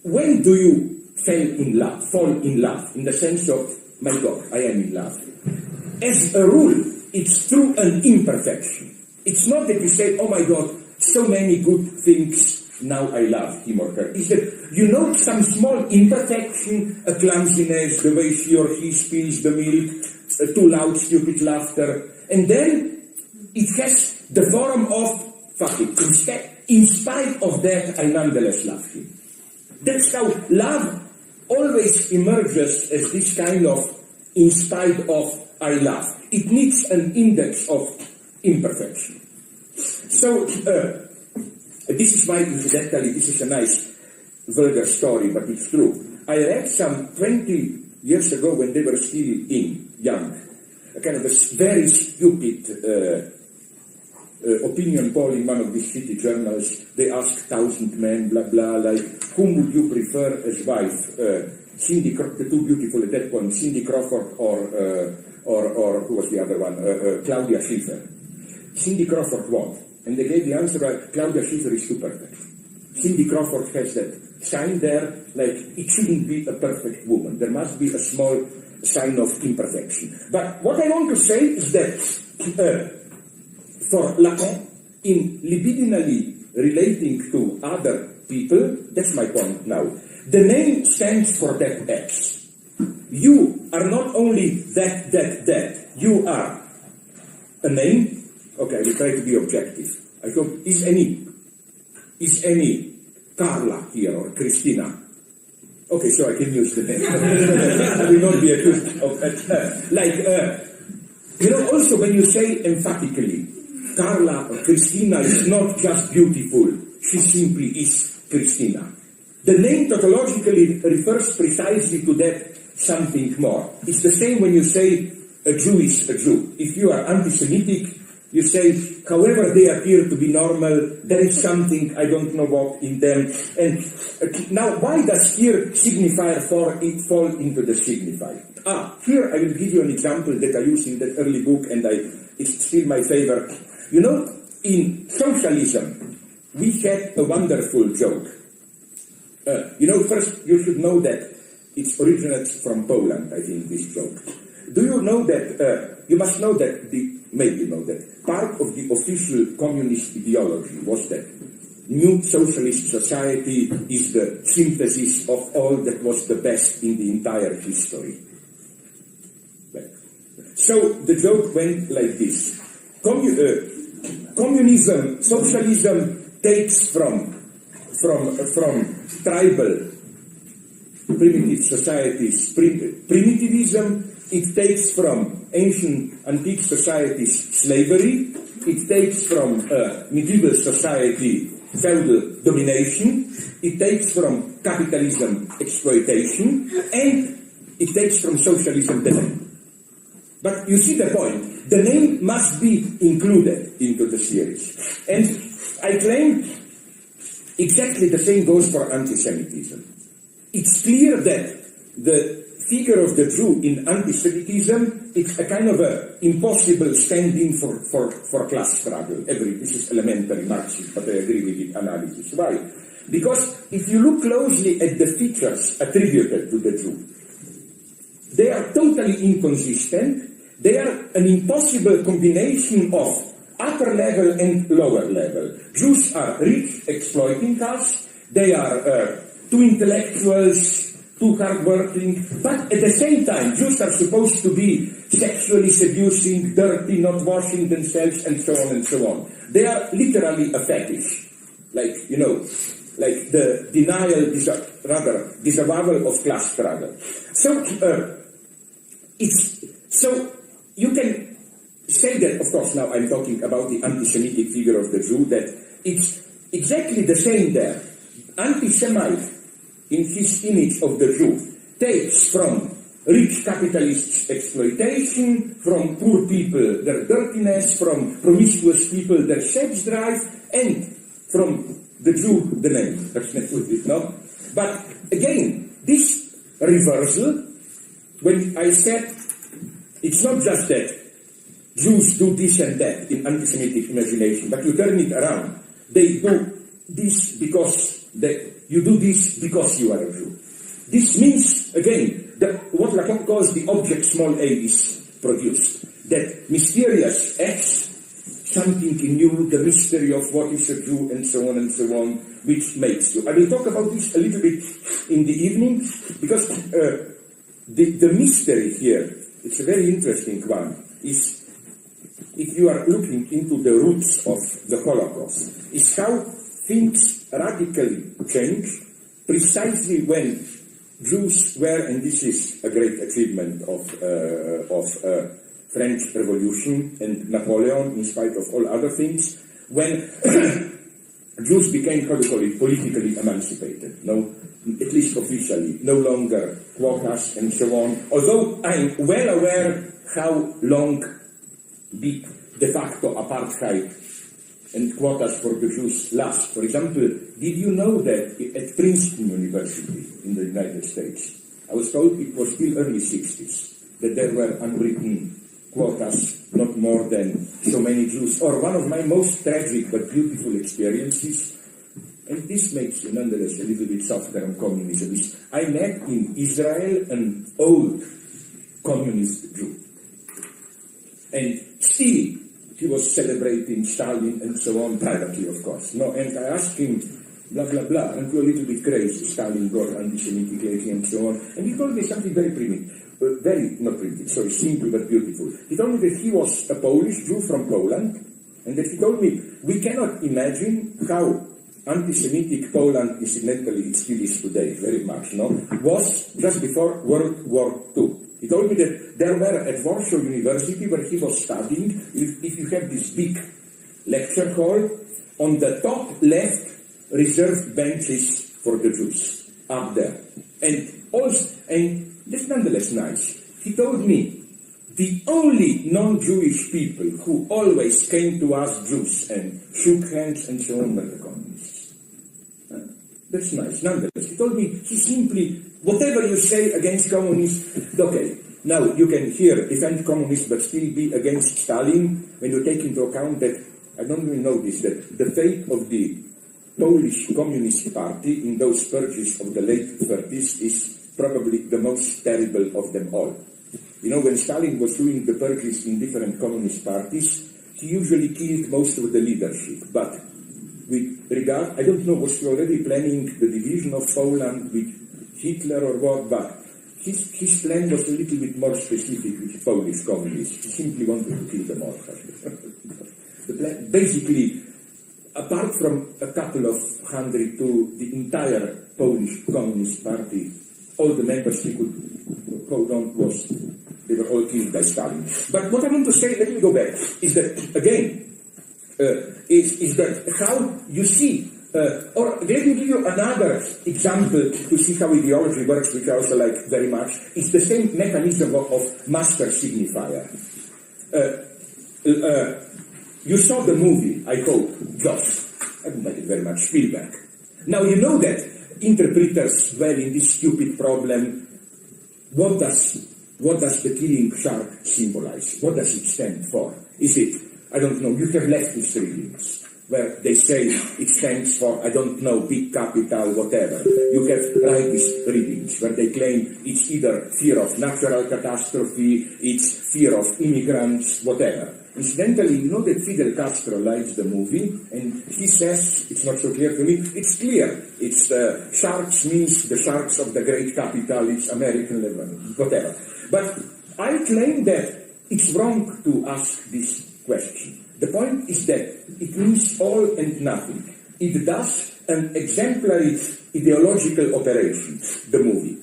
when do you fall in love, in the sense of, my God, I am in love. As a rule, it's through an imperfection. It's not that you say, oh my God, so many good things, now I love him or her. It's that some small imperfection, a clumsiness, the way she or he spills the milk, too loud, stupid laughter, and then it has the form of, fuck it, in spite of that, I nonetheless love him. That's how love always emerges as this kind of, in spite of, I love. It needs an index of imperfection. So, this is why, incidentally, this is a nice, vulgar story, but it's true. I read some 20 years ago, when they were still young, a kind of a very stupid opinion poll in one of these city journals. They asked 1,000 men, blah, blah, like, whom would you prefer as wife? The two beautiful at that point, Cindy Crawford or who was the other one? Claudia Schiffer. Cindy Crawford won. And they gave the answer, Claudia Schiffer is too perfect. Cindy Crawford has that sign there, like, it shouldn't be a perfect woman. There must be a small sign of imperfection. But what I want to say is that for Lacan, in libidinally relating to other people, that's my point now, the name stands for that X. You are not only that. You are a name. Okay, we try to be objective. I hope, is any Carla here or Christina? Okay, so I can use the name. I will not be accused of also when you say emphatically, Carla or Christina is not just beautiful, she simply is Christina. The name tautologically refers precisely to that something more. It's the same when you say a Jew is a Jew. If you are anti-Semitic, you say, however they appear to be normal, there is something, I don't know what, in them. And now, why does here signifier fall into the signifier? Here I will give you an example that I use in that early book, and it's still my favorite. In socialism, we had a wonderful joke. First, you should know that it originates from Poland, I think, this joke. Do you know that, you must know that, maybe know that, part of the official communist ideology was that new socialist society is the synthesis of all that was the best in the entire history. So the joke went like this. Communism, socialism takes from tribal, primitive societies, primitivism, it takes from ancient antique societies slavery, it takes from medieval society feudal domination, it takes from capitalism exploitation, and it takes from socialism the name. But you see the point. The name must be included into the series. And I claim exactly the same goes for anti-Semitism. It's clear that the figure of the Jew in anti-Semitism is a kind of a impossible stand-in for class struggle. This is elementary Marxist, but I agree with the analysis. Why? Because if you look closely at the features attributed to the Jew, they are totally inconsistent. They are an impossible combination of upper level and lower level. Jews are rich, exploiting caste. They are too intellectuals, too hardworking. But at the same time, Jews are supposed to be sexually seducing, dirty, not washing themselves, and so on and so on. They are literally a fetish. Like the disavowal of class struggle. So you can say that, of course, now I'm talking about the anti-Semitic figure of the Jew, that it's exactly the same there. Anti-Semite, in his image of the Jew, takes from rich capitalists' exploitation, from poor people their dirtiness, from promiscuous people their sex drive, and from the Jew the name. That's not it, no? But again, this reversal, when I said it's not just that Jews do this and that in anti-Semitic imagination, but you turn it around. They do this because you do this because you are a Jew. This means, again, that what Lacan calls the object small a is produced. That mysterious X, something in you, the mystery of what is a Jew, and so on, which makes you. I will talk about this a little bit in the evening, because the mystery here, it's a very interesting one, is, if you are looking into the roots of the Holocaust, is how things radically change precisely when Jews were, and this is a great achievement of French Revolution and Napoleon, in spite of all other things, when Jews became, how do you call it, politically emancipated, no, at least officially, no longer quotas and so on. Although I'm well aware how long did de facto apartheid and quotas for the Jews last. For example, did you know that at Princeton University in the United States, I was told it was still early 60s, that there were unwritten quotas, not more than so many Jews. Or one of my most tragic but beautiful experiences, and this makes you nonetheless a little bit softer on communism, is I met in Israel an old communist Jew. And still, he was celebrating Stalin and so on, privately, of course. No, and I asked him, blah, blah, blah, and you're a little bit crazy, Stalin got anti-Semitic lately and so on. And he told me something very simple but beautiful. He told me that he was a Polish Jew from Poland, and that he told me, we cannot imagine how anti-Semitic Poland, incidentally, it still is today, very much, no, was just before World War II. He told me that there were at Warsaw University, where he was studying, if you have this big lecture hall, on the top left, reserved benches for the Jews, up there. And that's nonetheless nice. He told me, the only non-Jewish people who always came to us Jews and shook hands and so on were the communists. That's nice. Nonetheless, he told me, he simply, whatever you say against communists, okay, now you can here defend communists but still be against Stalin when you take into account that, I don't even know this, that the fate of the Polish Communist Party in those purges of the late 30s is probably the most terrible of them all. You know, when Stalin was doing the purges in different communist parties, he usually killed most of the leadership, but with regard, I don't know, was he already planning the division of Poland with Hitler or what, but his plan was a little bit more specific with Polish communists. He simply wanted to kill them all. The plan, basically, apart from a couple of hundred to the entire Polish Communist Party, all the members he could hold on was They were all killed by Stalin. But what I want to say, let me go back, is that, again, is that how you see, or let me give you another example to see how ideology works, which I also like very much. It's the same mechanism of master signifier. You saw the movie, I hope, Josh. I don't like it very much, Spielberg. Now you know that interpreters dwell in this stupid problem. What does the killing shark symbolize? What does it stand for? Is it, I don't know, you have leftist readings where they say it stands for, I don't know, big capital, whatever. You have rightist readings where they claim it's either fear of natural catastrophe, it's fear of immigrants, whatever. Incidentally, you know that Fidel Castro likes the movie, and he says, it's not so clear to me, it's clear. It's sharks means the sharks of the great capital, it's American level, whatever. But I claim that it's wrong to ask this question. The point is that it means all and nothing. It does an exemplary ideological operation, the movie.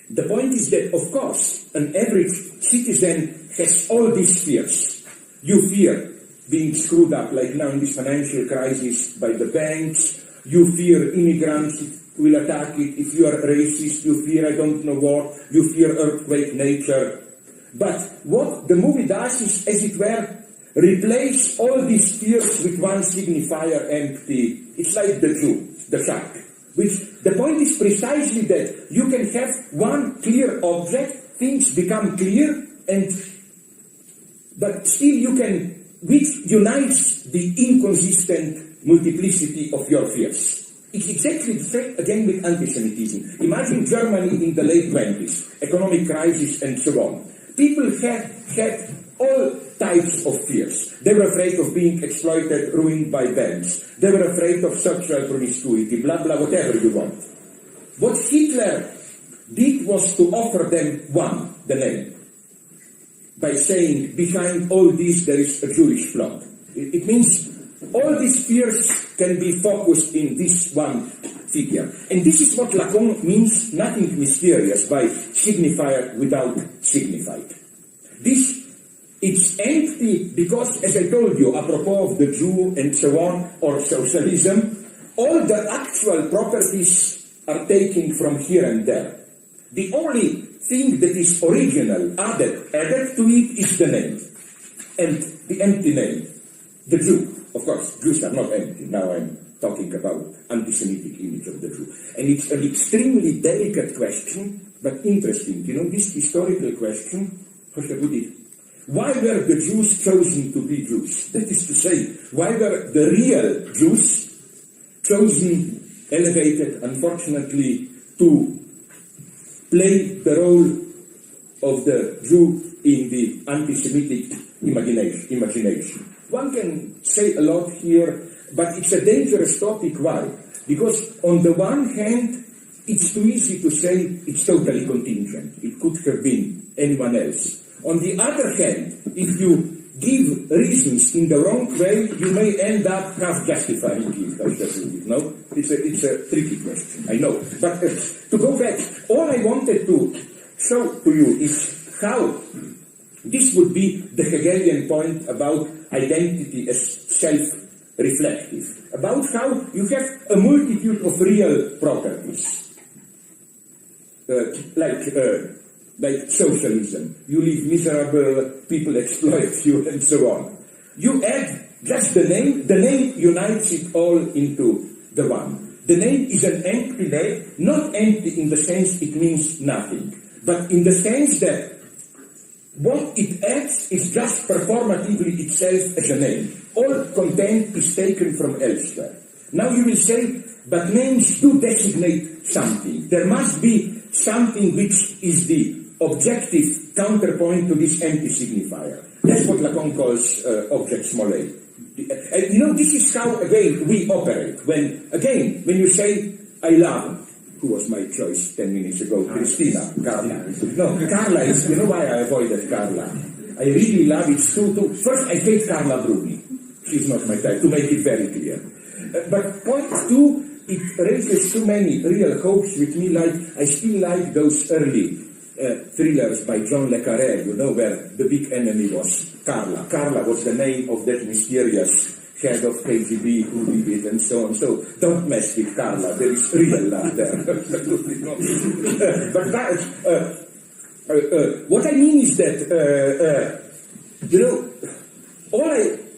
The point is that, of course, an average citizen has all these fears. You fear being screwed up, like now in this financial crisis, by the banks. You fear immigrants will attack it. If you are racist, you fear I don't know what. You fear earthquake nature. But what the movie does is, as it were, replace all these fears with one signifier empty. It's like the Jew, the shark. Which the point is precisely that you can have one clear object, things become clear, but still you can, which unites the inconsistent multiplicity of your fears. It's exactly the same again with anti-Semitism. Imagine Germany in the late 20s, economic crisis and so on. People had all types of fears. They were afraid of being exploited, ruined by banks. They were afraid of sexual promiscuity, blah, blah, whatever you want. What Hitler did was to offer them one, the name, by saying, behind all this there is a Jewish plot. It means all these fears can be focused in this one figure. And this is what Lacan means, nothing mysterious, by signifier without signified. It's empty because, as I told you, apropos of the Jew and so on, or socialism, all the actual properties are taken from here and there. The only thing that is original, added to it, is the name. And the empty name, the Jew. Of course, Jews are not empty. Now I'm talking about anti-Semitic image of the Jew. And it's an extremely delicate question, but interesting. You know, this historical question, how should I put it? Why were the Jews chosen to be Jews? That is to say, why were the real Jews chosen, elevated, unfortunately, to play the role of the Jew in the anti-Semitic imagination? One can say a lot here, but it's a dangerous topic. Why? Because on the one hand, it's too easy to say it's totally contingent. It could have been anyone else. On the other hand, if you give reasons in the wrong way, you may end up half justifying it. No? It's a tricky question, I know. But to go back, all I wanted to show to you is how this would be the Hegelian point about identity as self-reflective, about how you have a multitude of real properties, like socialism. You live miserable, people exploit you, and so on. You add just the name unites it all into the one. The name is an empty name, not empty in the sense it means nothing, but in the sense that what it adds is just performatively itself as a name. All content is taken from elsewhere. Now you will say, but names do designate something. There must be something which is the objective counterpoint to this empty signifier. That's what Lacan calls object small a. You know, this is how, again, we operate. When you say, I love, who was my choice 10 minutes ago? Christina, Carla. No, Carla is, you know why I avoided Carla? I really love it too. First, I hate Carla Bruni. She's not my type, to make it very clear. But point two, it raises too many real hopes with me, like, I still like those early thrillers by John le Carré, you know, where the big enemy was Carla. Carla was the name of that mysterious head of KGB who did it and so on. So don't mess with Carla. There is real love there. But that, what I mean is that, you know,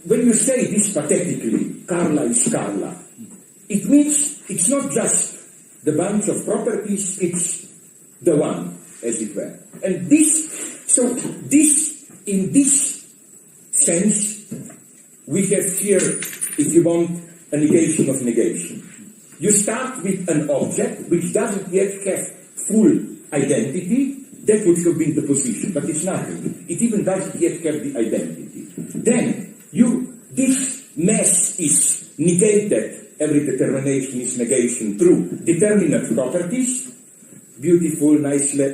when you say this pathetically, Carla is Carla, it means it's not just the bunch of properties, it's the one, as it were. And in this sense, we have here, if you want, a negation of negation. You start with an object which doesn't yet have full identity. That would have been the position, but it's nothing. It even doesn't yet have the identity. Then, this mess is negated, every determination is negation through determinate properties, beautiful, nice, blah,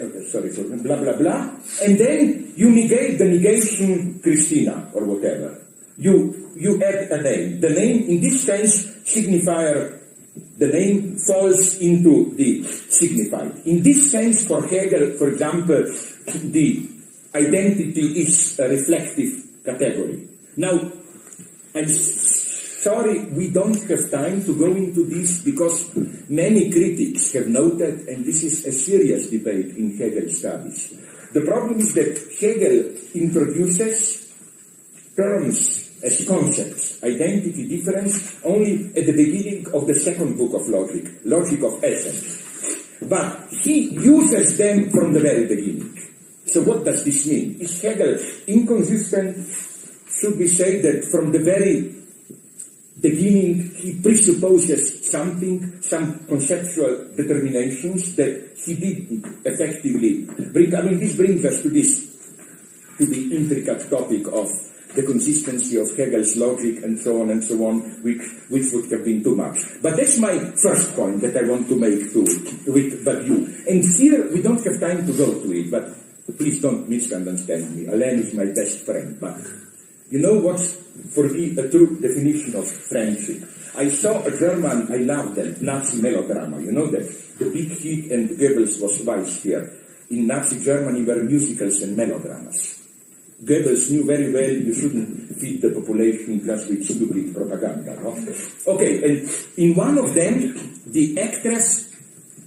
blah, blah, and then you negate the negation Christina, or whatever. You add a name. The name, in this sense, signifier, the name falls into the signified. In this sense, for Hegel, for example, the identity is a reflective category. Now, I'm sorry, we don't have time to go into this because many critics have noted, and this is a serious debate in Hegel studies. The problem is that Hegel introduces terms as concepts, identity, difference, only at the beginning of the second book of logic, Logic of Essence. But he uses them from the very beginning. So what does this mean? Is Hegel inconsistent? Should we say that from the very beginning he presupposes something, some conceptual determinations that he didn't effectively bring? I mean, this brings us to the intricate topic of the consistency of Hegel's logic and so on, which would have been too much. But that's my first point that I want to make with Badiou. And here we don't have time to go to it, but please don't misunderstand me. Alain is my best friend, but you know what's for me a true definition of friendship? I saw a German, I love them, Nazi melodrama. You know that the big hit and Goebbels was vice here. In Nazi Germany were musicals and melodramas. Goebbels knew very well you shouldn't feed the population just with stupid propaganda. No? Okay, and in one of them, the actress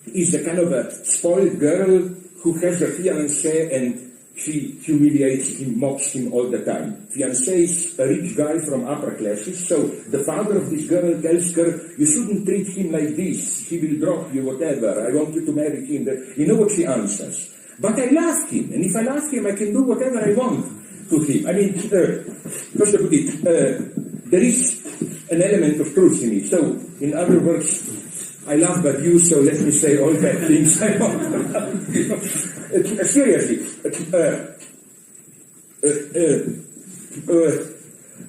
is a kind of a spoiled girl who has a fiancé and she humiliates him, mocks him all the time. Fiancé is a rich guy from upper classes, so the father of this girl tells her, you shouldn't treat him like this, he will drop you, whatever, I want you to marry him. You know what she answers? But I love him, and if I love him, I can do whatever I want to him. I mean, first to put it, there is an element of truth in it. So, in other words, I love Badiou, so let me say all bad things I want. Seriously,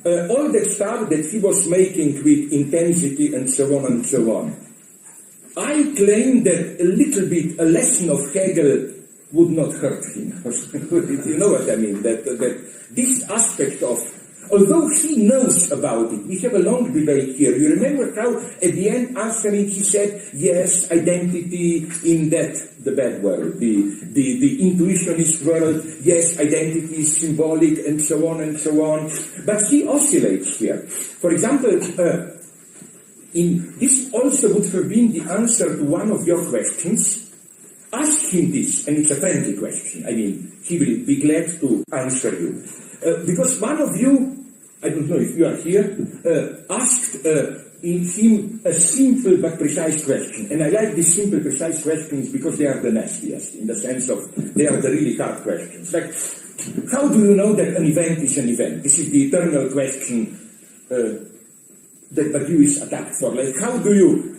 all that stuff that he was making with intensity and so on, I claim that a little bit, a lesson of Hegel would not hurt him. You know what I mean? That this aspect of, although he knows about it, we have a long debate here. You remember how at the end answering he said, yes, identity in that, the bad world, the intuitionist world, yes, identity is symbolic and so on. But he oscillates here. For example, this also would have been the answer to one of your questions. Ask him this, and it's a friendly question. I mean, he will be glad to answer you. Because one of you, I don't know if you are here, asked him a simple but precise question. And I like these simple, precise questions because they are the nastiest, in the sense of they are the really hard questions. Like, how do you know that an event is an event? This is the eternal question that Badiou is attacked for. Like, how do you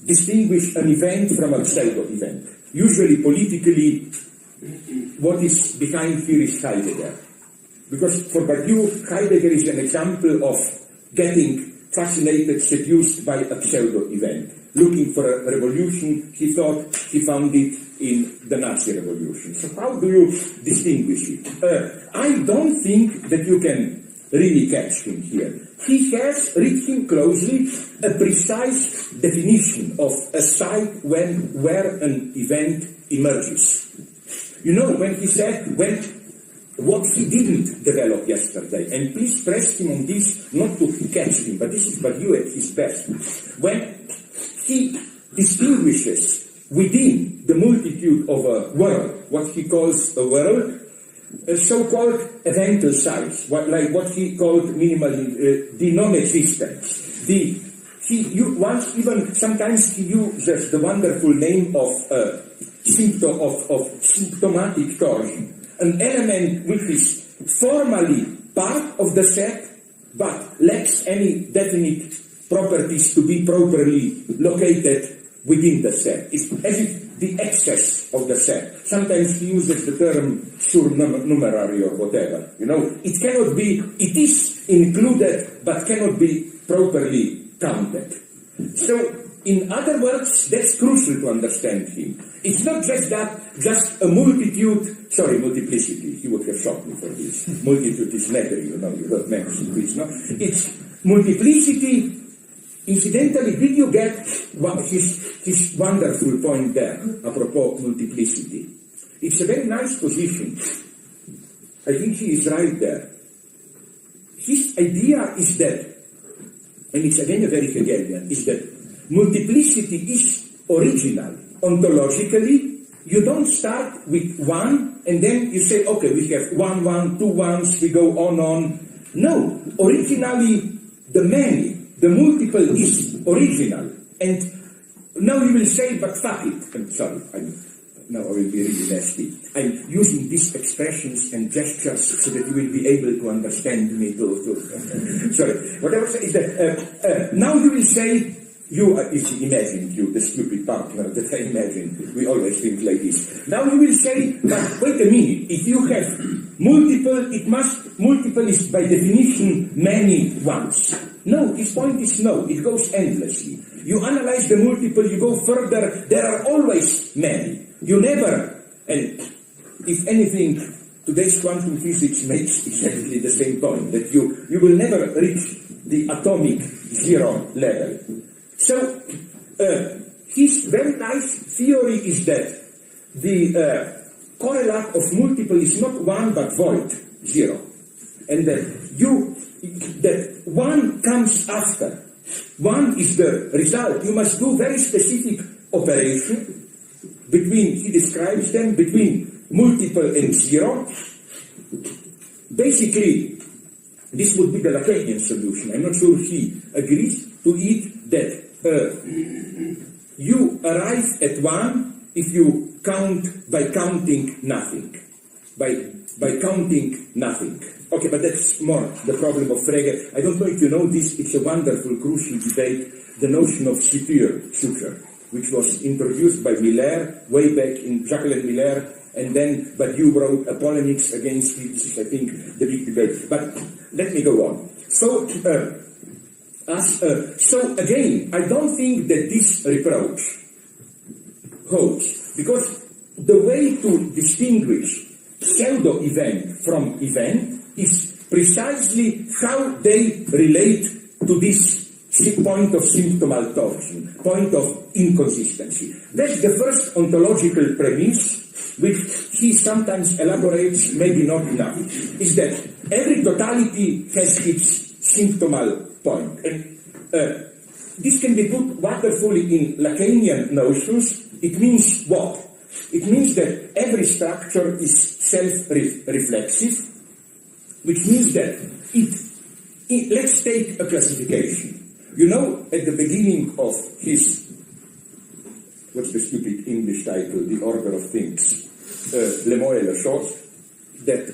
distinguish an event from a pseudo-event? Usually, politically, what is behind here is Heidegger. Because for Badiou, Heidegger is an example of getting fascinated, seduced by a pseudo-event. Looking for a revolution, he thought he found it in the Nazi revolution. So how do you distinguish it? I don't think that you can really catch him here. He has, read him closely, a precise definition of a site where an event emerges. You know, when he said, what he didn't develop yesterday, and please press him on this, not to catch him, but this is Badiou at his best. When he distinguishes within the multitude of a world, what he calls a world, a so-called eventual size, like what he called minimally the non-existence. Sometimes he uses the wonderful name of symptomatic torsion, an element which is formally part of the set, but lacks any definite properties to be properly located within the set. It's as if the excess of the set. Sometimes he uses the term surnumerary or whatever. You know, it cannot be, it is included, but cannot be properly counted. So, in other words, that's crucial to understand him. It's not just just a multiplicity. He would have shot me for this. Multitude is matter, you know, you don't mention this, no? It's multiplicity. Incidentally, did you get his wonderful point there, apropos multiplicity? It's a very nice position. I think he is right there. His idea is that, and it's again a very Hegelian, is that multiplicity is original. Ontologically, you don't start with one and then you say, okay, we have 1, 1, 2 ones, we go on. No, originally the many, the multiple is original. And now you will say, but fuck it. I'm sorry, now I will be really nasty. I'm using these expressions and gestures so that you will be able to understand me too. Sorry, whatever is that. Now you will say, imagine you, the stupid partner that I imagine. We always think like this. Now you will say, but wait a minute, if you have multiple, multiple is by definition many ones. No, his point is no, it goes endlessly. You analyze the multiple, you go further, there are always many. You never, and if anything, today's quantum physics makes exactly the same point, that you will never reach the atomic zero level. So, his very nice theory is that the correlate of multiple is not one but void, zero. And that one comes after. One is the result. You must do very specific operation he describes them, between multiple and zero. Basically, this would be the Lacanian solution. I'm not sure he agrees to it, that you arrive at one if you count by counting nothing. By counting nothing. Okay, but that's more the problem of Frege. I don't know if you know this, it's a wonderful, crucial debate, the notion of suture, which was introduced by Miller, way back in Jacques Miller, and then Badiou wrote a polemics against it. This is, I think, the big debate. But let me go on. So again, I don't think that this reproach holds, because the way to distinguish pseudo-event from event is precisely how they relate to this point of symptomal torsion, point of inconsistency. That's the first ontological premise, which he sometimes elaborates, maybe not enough, is that every totality has its symptomal point. And this can be put wonderfully in Lacanian notions. It means what? It means that every structure is self-reflexive, which means that let's take a classification. You know, at the beginning of his, what's the stupid English title, The Order of Things, Le Mots et les Choses, that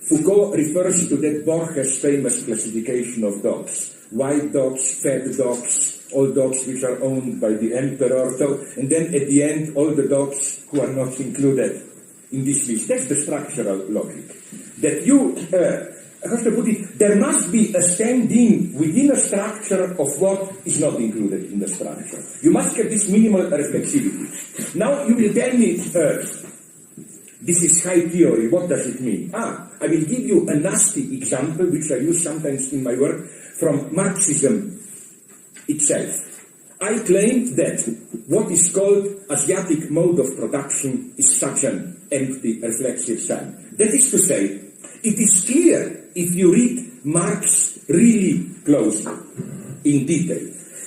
Foucault refers to that Borges' famous classification of dogs. White dogs, fat dogs, all dogs which are owned by the emperor, and then at the end, all the dogs who are not included in this list. That's the structural logic. That you, how to put it, there must be a stand-in within a structure of what is not included in the structure. You must have this minimal reflexivity. Now you will tell me, this is high theory, what does it mean? I will give you a nasty example, which I use sometimes in my work, from Marxism itself. I claim that what is called Asiatic mode of production is such an empty, reflexive sign. That is to say, it is clear if you read Marx really closely, in detail.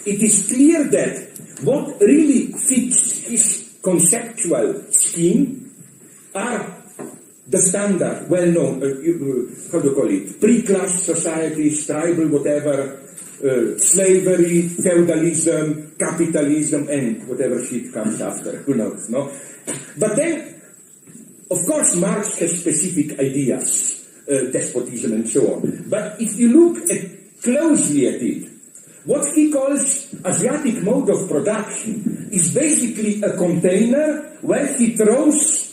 It is clear that what really fits his conceptual scheme are the standard, well-known, how do you call it, pre-class societies, tribal whatever, slavery, feudalism, capitalism, and whatever shit comes after, who knows, no? But then, of course, Marx has specific ideas, despotism and so on. But if you look closely at it, what he calls Asiatic mode of production is basically a container where he throws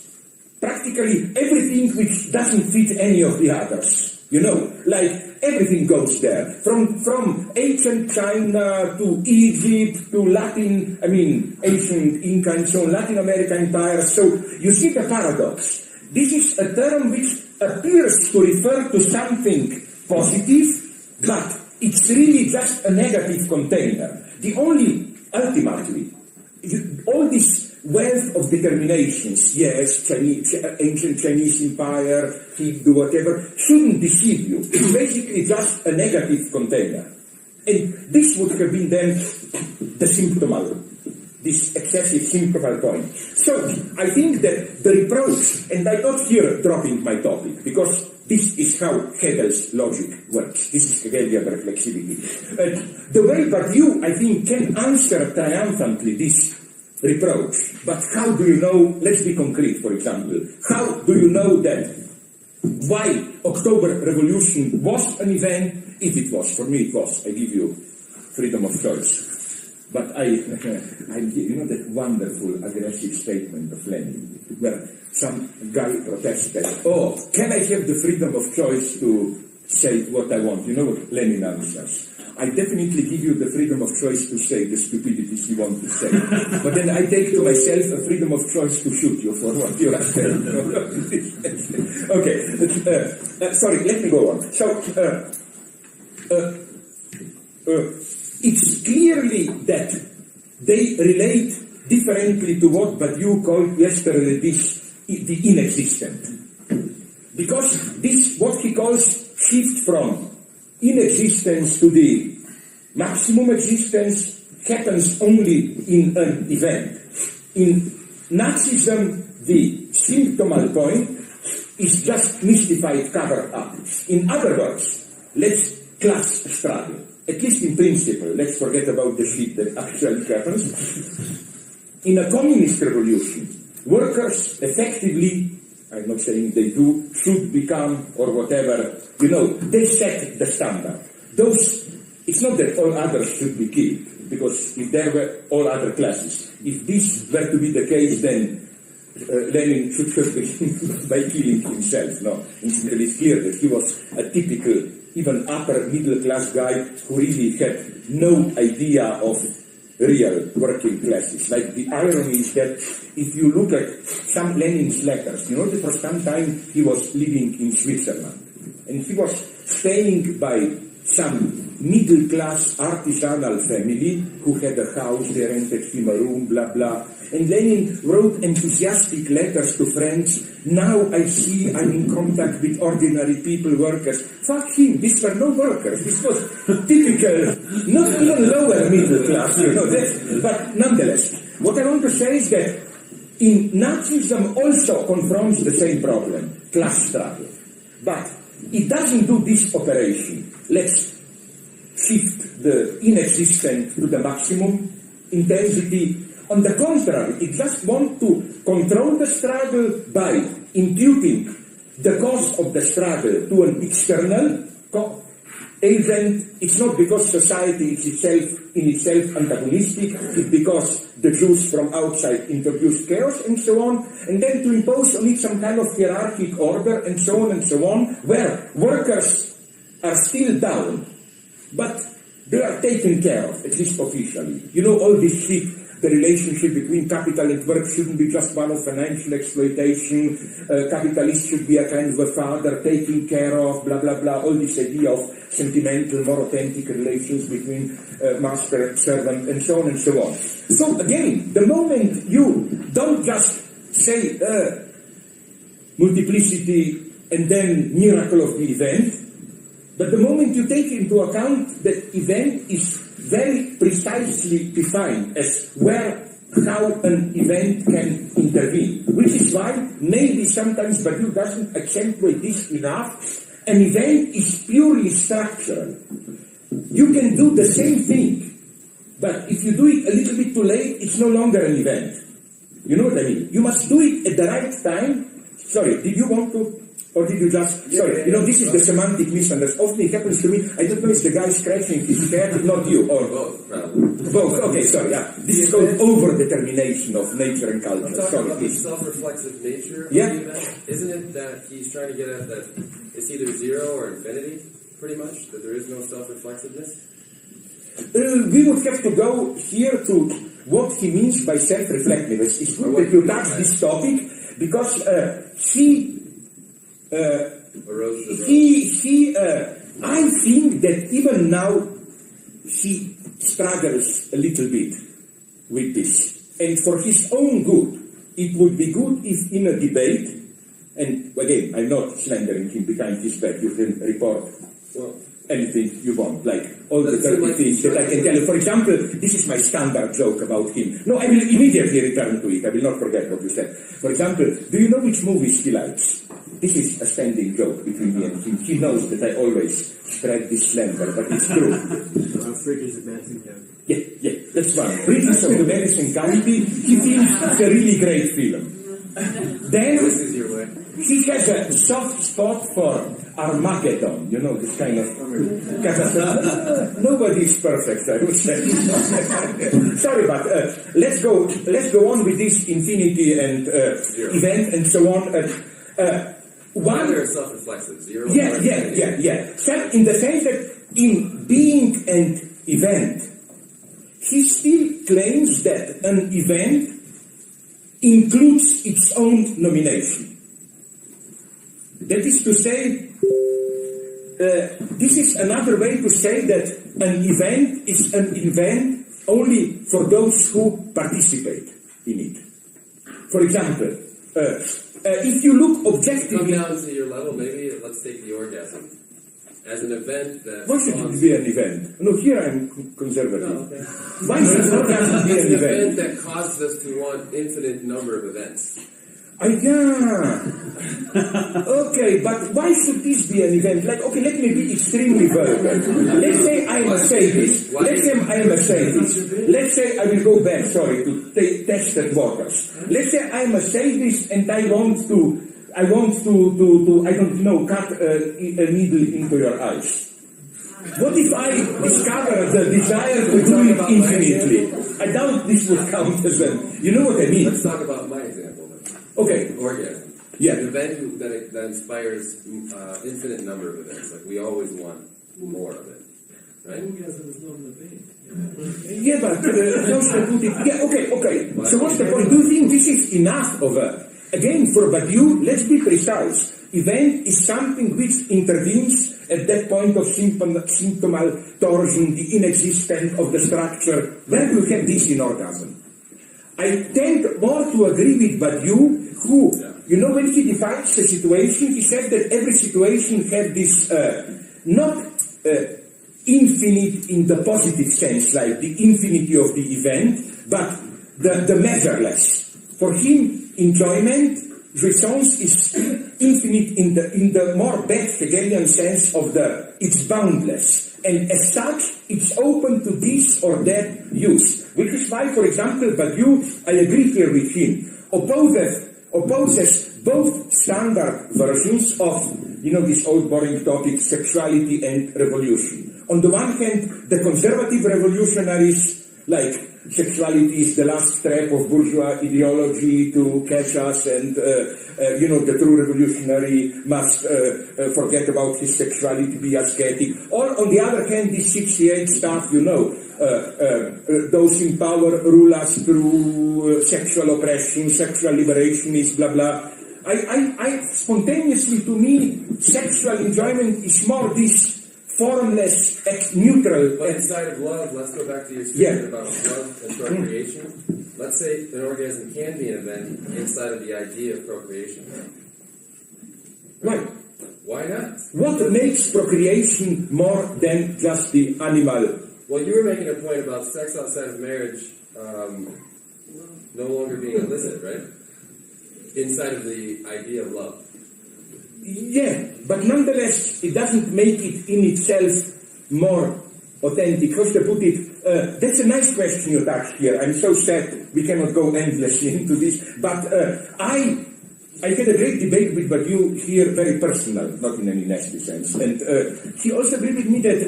practically everything which doesn't fit any of the others. You know, like everything goes there. From ancient China to Egypt to ancient Inca and so on, Latin American empire. So you see the paradox. This is a term which appears to refer to something positive, but it's really just a negative container. The only, ultimately, all this wealth of determinations, yes, ancient Chinese empire, Hindu, whatever, shouldn't deceive you. It's basically just a negative container. And this would have been then the symptomal, this excessive symptomal point. So I think that the reproach, and I'm not here dropping my topic, because this is how Hegel's logic works. This is Hegelian reflexivity. The way Badiou, I think, can answer triumphantly this reproach. But how do you know, let's be concrete, for example, how do you know that why October Revolution was an event, if it was? For me it was. I give you freedom of choice. But I you know that wonderful aggressive statement of Lenin, where some guy protested, oh, can I have the freedom of choice to say what I want? You know what Lenin answers? I definitely give you the freedom of choice to say the stupidities you want to say. But then I take to myself a freedom of choice to shoot you for what you are saying. Okay, sorry, let me go on. So, it's clearly that they relate differently to what Badiou called yesterday the inexistent. Because this, what he calls shift from inexistence to the maximum existence, happens only in an event. In Nazism, the symptomal point is just mystified cover-up. In other words, let's class struggle. At least in principle, let's forget about the shit that actually happens. In a communist revolution, workers effectively, I'm not saying they do, should become, or whatever, you know, they set the standard. It's not that all others should be killed, because if there were all other classes, if this were to be the case, then Lenin should have begun by killing himself. No, it's clear that he was a typical, even upper middle class guy who really had no idea of real working classes. Like, the irony is that if you look at some Lenin's letters, you know that for some time he was living in Switzerland, and he was staying by some middle-class artisanal family who had a house, they rented him a room, blah, blah. And Lenin wrote enthusiastic letters to friends. Now I see I'm in contact with ordinary people, workers. Fuck him, these were no workers. This was typical, not even lower middle class, you know. But nonetheless, what I want to say is that in Nazism also confronts the same problem, class struggle. But it doesn't do this operation. Let's shift the inexistent to the maximum intensity. On the contrary, it just wants to control the struggle by imputing the cause of the struggle to an external agent. It's not because society is in itself antagonistic, it's because the Jews from outside introduced chaos and so on, and then to impose on it some kind of hierarchic order and so on, where workers are still down, but they are taken care of, at least officially. You know, all this shit the relationship between capital and work shouldn't be just one of financial exploitation, capitalist should be a kind of a father taking care of, blah, blah, blah, all this idea of sentimental, more authentic relations between master and servant, and so on and so on. So again, the moment you don't just say multiplicity and then miracle of the event, but the moment you take into account that event is very precisely defined as where, how an event can intervene, which is why maybe sometimes Badiou doesn't accentuate this enough. An event is purely structural. You can do the same thing, but if you do it a little bit too late, it's no longer an event. You know what I mean? You must do it at the right time. Sorry, did you want to? Or did you just... Sorry, you know, this is the semantic misunderstanding. Often it happens to me. I don't know if the guy scratching his head, not you, or... Both, probably. Both, okay, sorry, yeah. This is called over-determination of nature and culture. I'm talking Sorry, about the please. self-reflexive nature of Yeah. the event. Isn't it that he's trying to get at that it's either zero or infinity, pretty much? That there is no self-reflexiveness? We would have to go here to what he means by self-reflectiveness. It's good that you touch this topic, because I think that even now he struggles a little bit with this. And for his own good, it would be good if in a debate, and again, I'm not slandering him behind his back, you can report anything you want, like all the dirty things that I can tell you. For example, this is my standard joke about him. No, I will immediately return to it. I will not forget what you said. For example, do you know which movies he likes? This is a standing joke between me and him. He knows that I always spread this slander, but it's true. Bridges of Madison County. Yeah, that's one. Bridges of the Madison County, he thinks it's a really great film. Then, This is your way. he has a soft spot for Armageddon, you know, this kind of nobody is perfect, I would say. Sorry, but let's go on with this infinity and event and so on. One are self-reflexive, zero. Yeah. So in the sense that in being and event, he still claims that an event includes its own nomination. That is to say, this is another way to say that an event is an event only for those who participate in it. For example, if you look objectively... Come down to your level, maybe let's take the orgasm as an event that... Why should it be an event? No, here I'm conservative. No, okay. Why should orgasm be It's an an event event? that causes us to want infinite number of events. Okay, but why should this be an event? Like, okay, let me be extremely vulgar. Let's say I am a sadist. Let's say I am a sadist. Let's say I will go back, sorry, to tested waters. Let's say I am a sadist and I want to, I don't know, cut a needle into your eyes. What if I discover the desire to do it infinitely? I doubt this would count as a, you know what I mean? Let's talk about my example then. Okay. Orgasm. Yeah. An event that inspires infinite number of events. Like we always want more of it, right? Orgasm is not the thing. Yeah, but okay. So what's the point? Do you think this is enough of a... Again, for Badiou, let's be precise. Event is something which intervenes at that point of symptomal torsion, the inexistence of the structure. Where do you have this in orgasm? I tend more to agree with Badiou, who, you know, when he defines a situation, he said that every situation had this, not infinite in the positive sense, like the infinity of the event, but the measureless. For him, enjoyment, jouissance is infinite in the more bad Hegelian sense of it's boundless. And as such, it's open to this or that use. Which is why, for example, Badiou, I agree here with him, opposes both standard versions of, you know, this old boring topic, sexuality and revolution. On the one hand, the conservative revolutionaries, like sexuality is the last step of bourgeois ideology to catch us, and the true revolutionary must forget about his sexuality, be ascetic. Or on the other hand, this 68 stuff, those in power rule us through sexual oppression, sexual liberation is blah blah. I spontaneously, to me, sexual enjoyment is more this formless, neutral. But inside of love, let's go back to your statement about love and procreation. Let's say an orgasm can be an event inside of the idea of procreation. Right. Why not? What makes procreation more than just the animal? Well, you were making a point about sex outside of marriage no longer being illicit, right? Inside of the idea of love. Yeah, but nonetheless, it doesn't make it in itself more authentic. How to put it? That's a nice question you touched here. I'm so sad we cannot go endlessly into this. But I had a great debate with Badiou here, very personal, not in any nasty sense. And he also agreed with me that,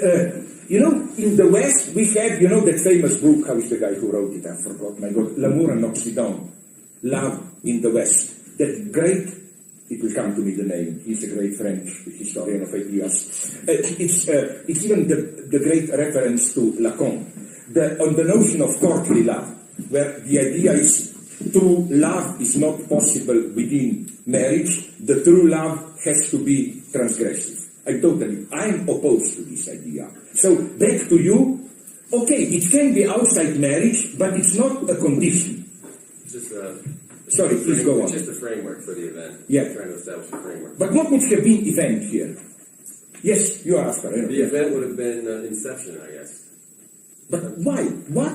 in the West we have, that famous book, how is the guy who wrote it? I forgot, my God, L'amour en Occident, Love in the West. That great, it will come to me the name, he's a great French historian of ideas. It's even the great reference to Lacan, on the notion of courtly love, where the idea is true love is not possible within marriage, the true love has to be transgressive. I'm opposed to this idea. So, back to you, okay, it can be outside marriage, but it's not a condition. Sorry, please go on. It's just a framework for the event. Yeah. Trying to establish a framework. But what would have been event here? Yes, you are after. The event would have been inception, I guess. But why? What?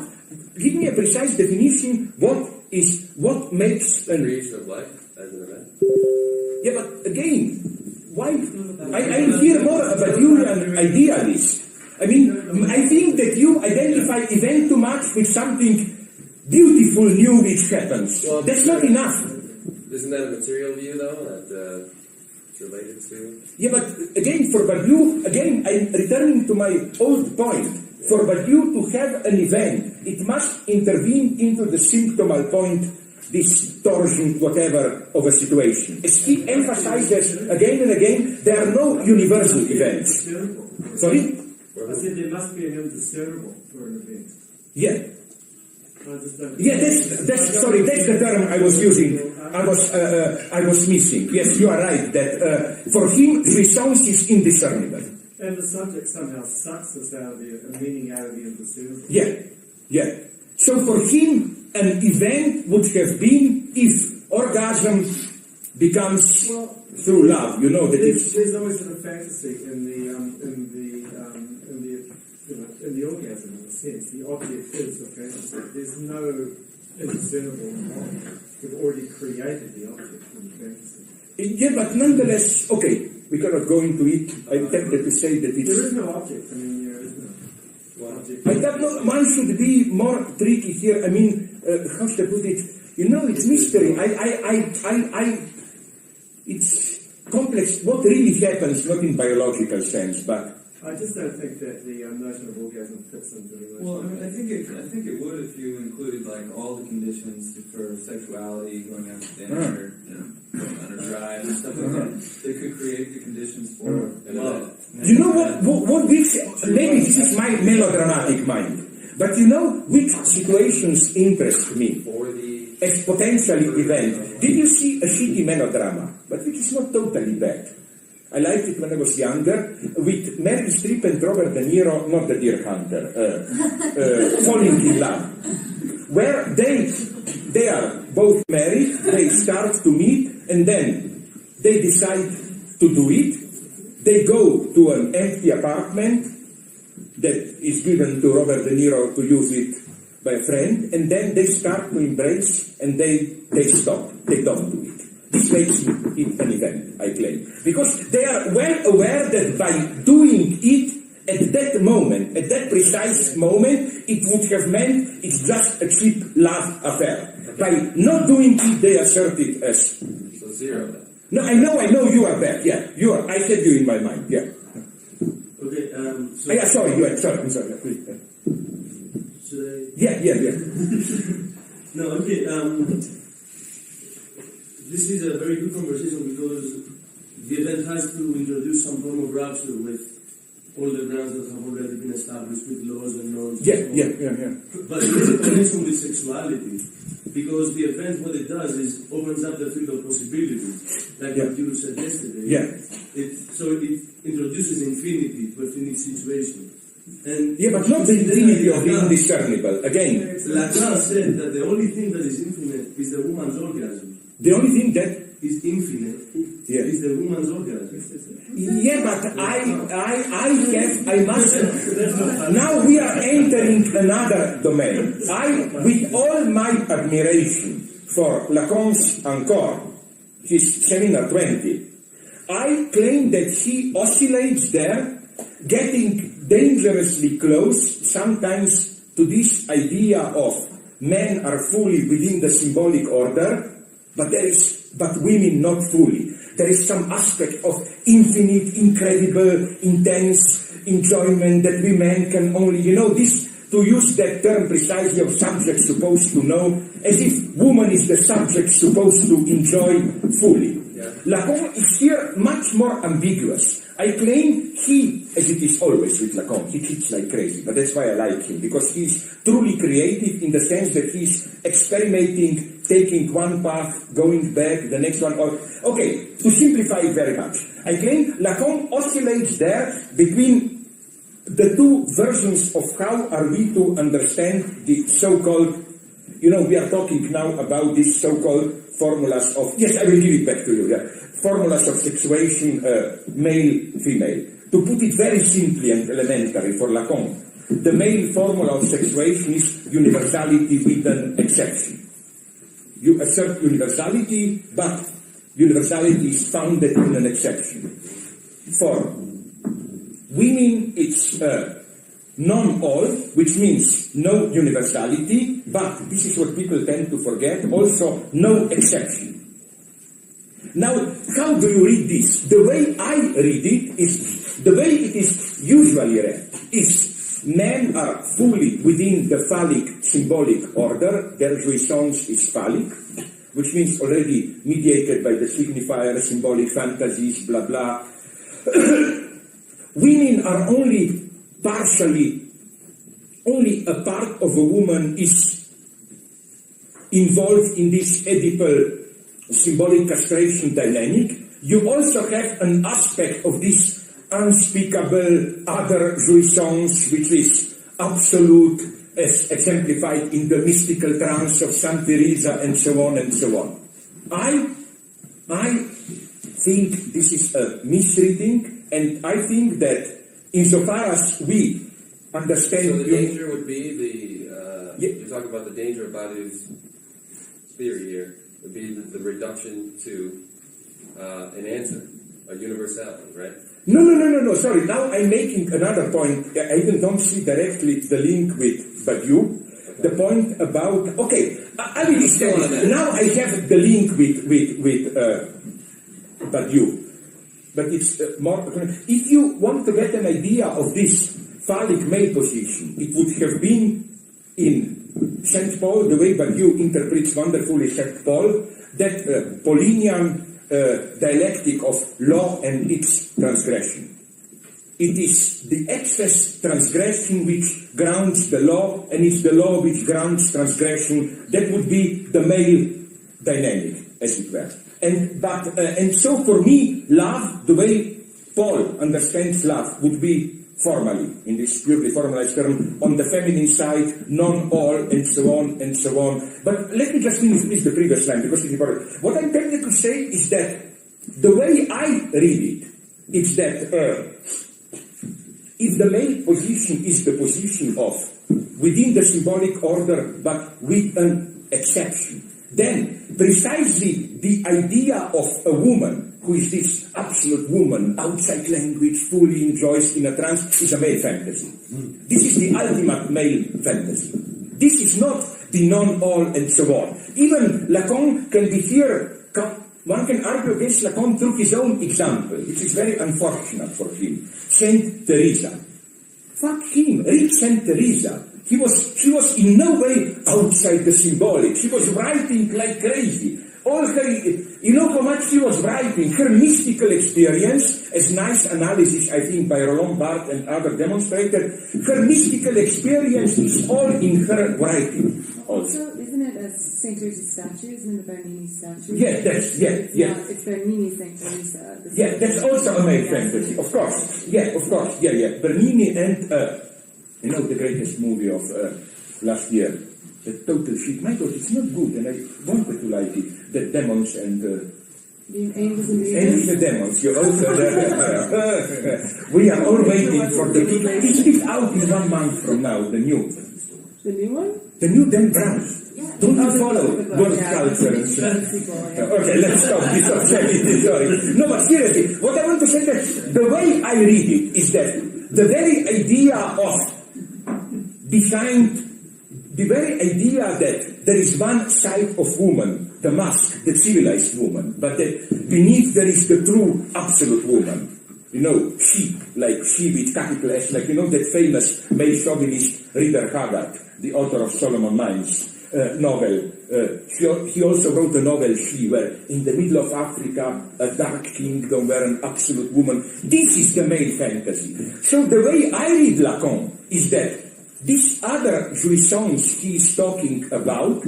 Give me a precise definition. What makes the creation of life as an event? Yeah, but again, why? I hear more about you an idealist. I mean, I think that you identify event too much with something beautiful, new, which happens. Well, that's not enough. Isn't that a material view, though, that it's related to? Yeah, but again, for Badiou, I'm returning to my old point. For Badiou to have an event, it must intervene into the symptomal point, this torsion, whatever, of a situation. As he emphasizes again and again, there are no universal events. Sorry? I said there must be an indiscernible for an event. Yeah. Yeah, that's the term I was using. I was missing. Yes, you are right. That for him, jouissance is indiscernible. And the subject somehow sucks us out of the meaning out of the indiscernible. Yeah. So for him, an event would have been if orgasm becomes through love. There's always a fantasy in the orgasm, in a sense. The object is a fantasy. There's no indiscernible involved. You've already created the object in the fantasy. Yeah, but nonetheless, okay, we cannot go into it. I'm tempted to say that it's... There is no object. I mean, there is no object. I don't know, one should be more tricky here. I mean, how should I put it? It's mystery. It's complex. What really happens, not in biological sense, but... I just don't think that the notion of orgasm fits into the notion. Well, I think it would if you included all the conditions for sexuality, going out to dinner, going on a drive and stuff like that. They could create the conditions for love. You know what this? Maybe this is my melodramatic mind, but which situations interest me as potentially event. Did you see a shitty melodrama, but which is not totally bad? I liked it when I was younger, with Meryl Streep and Robert De Niro, not the Deer Hunter, falling in love, where they are both married, they start to meet, and then they decide to do it. They go to an empty apartment that is given to Robert De Niro to use it by a friend, and then they start to embrace, and they stop. They don't do it. This makes it an event, I claim. Because they are well aware that by doing it at that moment, at that precise moment, it would have meant it's just a cheap love affair. By not doing it, they assert it as... So zero. No, I know you are back, yeah. You are. I had you in my mind, yeah. Okay, sorry, I'm sorry, please. Yeah. No, okay. This is a very good conversation because the event has to introduce some form of rupture with all the grounds that have already been established with laws and norms. Yeah. But there's a connection with sexuality because the event, what it does is opens up the field of possibility, like what you said yesterday. Yeah. So it introduces infinity to a finite situation. And Yeah, but not the infinity of the indiscernible. Again, Lacan said that the only thing that is infinite is the woman's orgasm. the only thing that Is infinite Yeah. is the woman's orgasm. Yeah, but I must. Now we are entering another domain. With all my admiration for Lacan's encore, his seminar 20, I claim that he oscillates there, getting dangerously close sometimes to this idea of men are fully within the symbolic order, but women not fully. There is some aspect of infinite, incredible, intense enjoyment that we men can only, this, to use that term precisely of subject supposed to know, as if woman is the subject supposed to enjoy fully. Yeah. Lacan is here much more ambiguous. I claim he, as it is always with Lacan, he cheats like crazy, but that's why I like him, because he's truly creative in the sense that he's experimenting, taking one path, going back, the next one. Okay, to simplify it very much, I claim Lacan oscillates there between the two versions of how are we to understand the so-called, we are talking now about these so-called formulas of, yes, I will give it back to you, formulas of sexuation, male, female. To put it very simply and elementary for Lacan, the male formula of sexuation is universality with an exception. You assert universality, but universality is founded in an exception. For women, it's non-all, which means no universality, but this is what people tend to forget, also no exception. Now, how do you read this? The way I read it is, the way it is usually read is, men are fully within the phallic symbolic order, their jouissance is phallic, which means already mediated by the signifier, symbolic fantasies, blah blah. Women are only partially, only a part of a woman is involved in this Oedipal symbolic castration dynamic. You also have an aspect of this unspeakable other jouissance, which is absolute, as exemplified in the mystical trance of Saint Teresa, and so on and so on. I think this is a misreading, and I think that insofar as we understand... So the danger would be you're talking about the danger of Badiou's theory here, would be the reduction to an answer, a universality, right? No, sorry, now I'm making another point. I even don't see directly the link with Badiou. Okay. The point about, I will explain. Now I have the link with Badiou. But it's more, if you want to get an idea of this phallic male position, it would have been in St. Paul, the way Badiou interprets wonderfully St. Paul, that Paulinian dialectic of law and its transgression. It is the excess transgression which grounds the law, and it's the law which grounds transgression. That would be the male dynamic, as it were. And so for me, love, the way Paul understands love, would be formally, in this purely formalized term, on the feminine side, non-all, and so on, and so on. But let me just finish the previous line, because it's important. What I'm trying to say is that the way I read it, is that if the male position is the position of within the symbolic order, but with an exception, then precisely the idea of a woman who is this absolute woman, outside language, fully enjoys in a trance, is a male fantasy. This is the ultimate male fantasy. This is not the non-all and so on. Even Lacan can be here, one can argue against Lacan through his own example, which is very unfortunate for him. Saint Teresa. Fuck him, read Saint Teresa. She was in no way outside the symbolic. She was writing like crazy. All her, you know how much she was writing. Her mystical experience, as nice analysis, I think, by Roland Barthes and others demonstrated, her mystical experience is all in her writing. Also, isn't it a St. Teresa's statue? Isn't it a Bernini statue? Yeah. It's Bernini, St. Teresa. Yeah, that's also a male fantasy, of course. Yeah. Bernini and, you know, the greatest movie of last year, the total shit. My God, it's not good, and I wanted to like it. The demons and the angels and the demons. You also we are all waiting for the big. It's out in 1 month from now. The new one. The new Dan Brown. Don't you follow world culture and stuff? Okay, let's stop this obscenity. Sorry. No, but seriously, what I want to say that the way I read it is that the very idea that there is one side of woman, the mask, the civilized woman, but that beneath there is the true absolute woman. You know, she, like she with capital S, like, you know, that famous male chauvinist Rider Haggard, the author of Solomon Mines novel. He also wrote a novel, She, where in the middle of Africa, a dark kingdom where an absolute woman. This is the male fantasy. So the way I read Lacan is that this other jouissance he is talking about,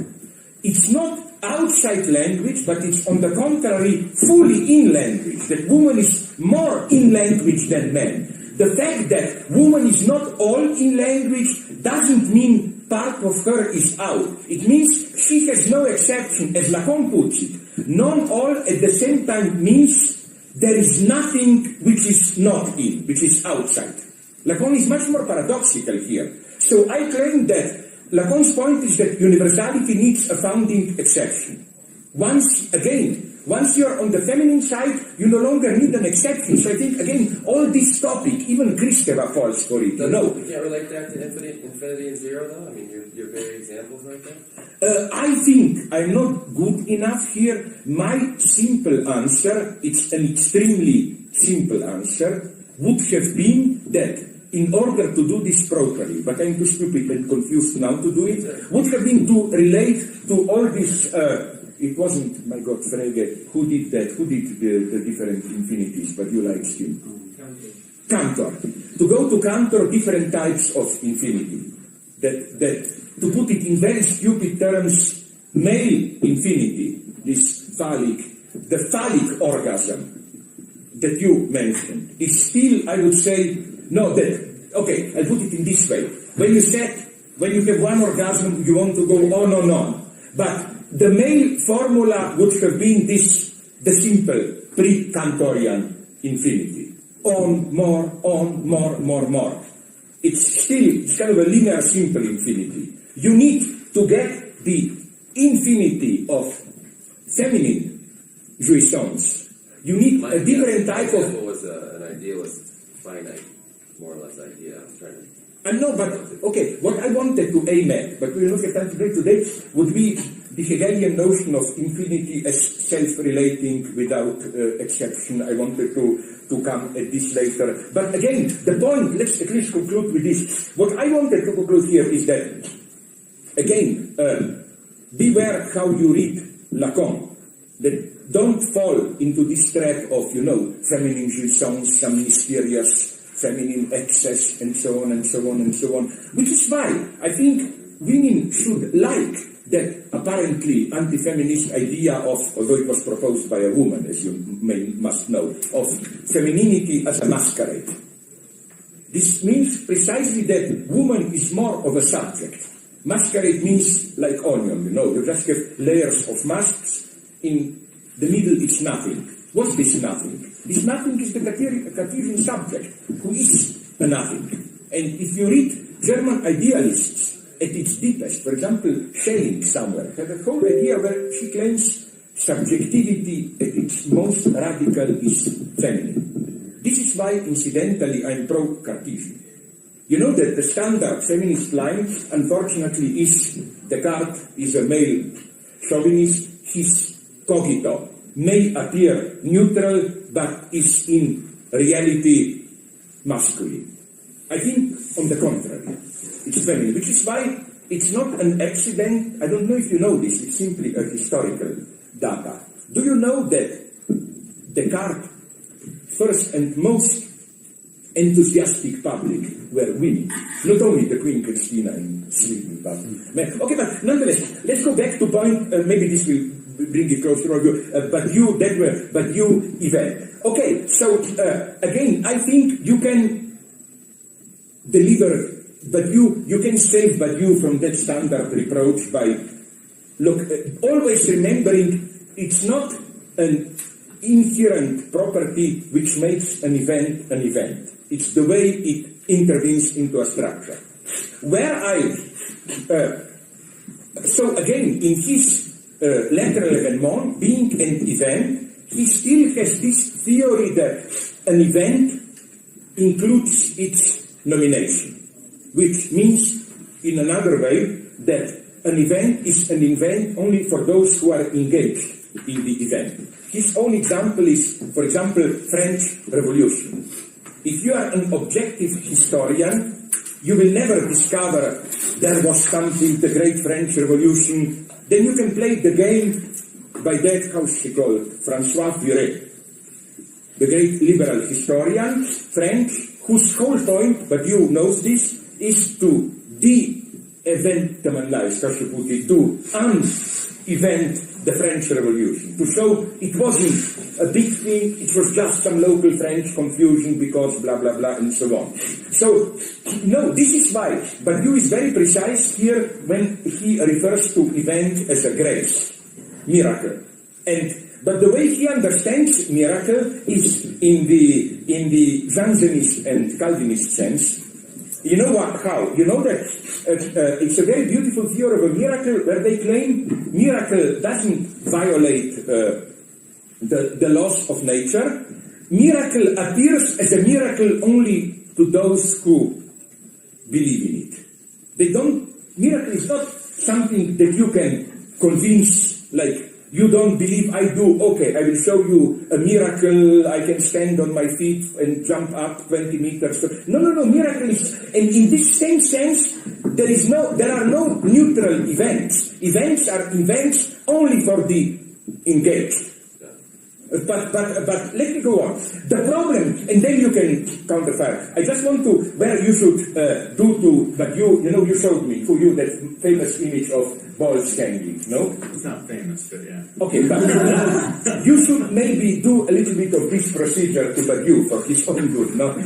it's not outside language, but it's on the contrary fully in language. That woman is more in language than man. The fact that woman is not all in language doesn't mean part of her is out. It means she has no exception, as Lacan puts it. Non-all at the same time means there is nothing which is not in, which is outside. Lacan is much more paradoxical here. So I claim that Lacan's point is that universality needs a founding exception. Once you're on the feminine side, you no longer need an exception. So I think, again, all this topic, even Kristeva falls for it. No. You can't relate that to infinity and zero, though? I mean, your very examples right there? I think I'm not good enough here. My simple answer, it's an extremely simple answer, would have been that in order to do this properly, but I'm too stupid and confused now to do it, would have been to relate to all this, it wasn't, my God, Frege, who did that? Who did the different infinities, but you liked him? Cantor. To go to Cantor, different types of infinity. That to put it in very stupid terms, male infinity, this the phallic orgasm that you mentioned, is still, I would say, no, okay, I'll put it in this way. When you have one orgasm, you want to go on. But the male formula would have been the simple pre-Cantorian infinity. On, more. It's kind of a linear simple infinity. You need to get the infinity of feminine jouissance. You need a different type of... What was an idealist finite, more or less idea. I was trying to... I know, but, okay, what I wanted to aim at, but we will look at that today, would be the Hegelian notion of infinity as self-relating without exception. I wanted to come at this later. But again, the point, let's at least conclude with this. What I wanted to conclude here is that, again, beware how you read Lacan. That don't fall into this trap of, feminine jouissance, some mysterious feminine excess, and so on, which is why I think women should like that apparently anti-feminist idea of, although it was proposed by a woman, as you must know, of femininity as a masquerade. This means precisely that woman is more of a subject. Masquerade means like onion, you just have layers of masks. In the middle, it's nothing. What's this nothing? This nothing is the Cartesian subject, who is a nothing. And if you read German idealists at its deepest, for example, Schelling somewhere, has a whole idea where she claims subjectivity at its most radical is feminine. This is why, incidentally, I'm pro-Cartesian. You know that the standard feminist line, unfortunately, is Descartes is a male chauvinist, his cogito may appear neutral, but is in reality masculine. I think, on the contrary, it's feminine, which is why it's not an accident. I don't know if you know this, it's simply a historical data. Do you know that Descartes' first and most enthusiastic public were women? Not only the Queen Christina in Sweden, but men. Okay, but nonetheless, let's go back to point, maybe this will bring it closer to you, but you, Yvette. Okay, so again, I think you can deliver, but you can save Badiou from that standard reproach by, always remembering it's not an inherent property which makes an event an event. It's the way it intervenes into a structure. So again, in his lateral événement, being an event, he still has this theory that an event includes its nomination, which means, in another way, that an event is an event only for those who are engaged in the event. His own example is, for example, French Revolution. If you are an objective historian, you will never discover there was something, the Great French Revolution. Then you can play the game by that, how's she called, François Furet, the great liberal historian, French, whose whole point, but you knows this, is to de-eventmanize, how should put it, to un-event the French Revolution, to show it wasn't a big thing, it was just some local French confusion because blah, blah, blah, and so on. So, no, this is why Badiou is very precise here when he refers to event as a grace, miracle. But the way he understands miracle is in the Jansenist and Calvinist sense. You know how? You know that it's a very beautiful theory of a miracle where they claim miracle doesn't violate the laws of nature. Miracle appears as a miracle only to those who believe in it. Miracle is not something that you can convince, like, you don't believe, I do, okay, I will show you a miracle, I can stand on my feet and jump up 20 meters. No, miracle is, and in this same sense, there are no neutral events. Events are events only for the engaged. But let me go on. The problem, and then you can counterfire. I just want to, where you should but you showed me, for you, that famous image of balls hanging, no? It's not famous, but yeah. Okay, but you should maybe do a little bit of this procedure to Badiou for his own good, no?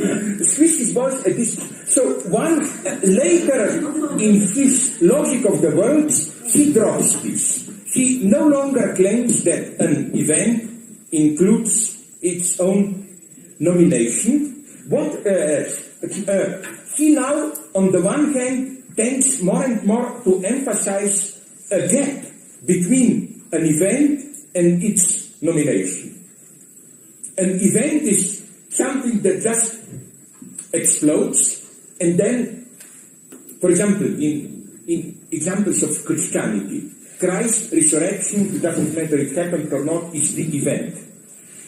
Squish his balls at this. So later in his logic of the world, he drops this. He no longer claims that an event includes its own nomination. He now, on the one hand, tends more and more to emphasize a gap between an event and its nomination. An event is something that just explodes, and then, for example, in examples of Christianity, Christ's resurrection, it doesn't matter if it happened or not, is the event.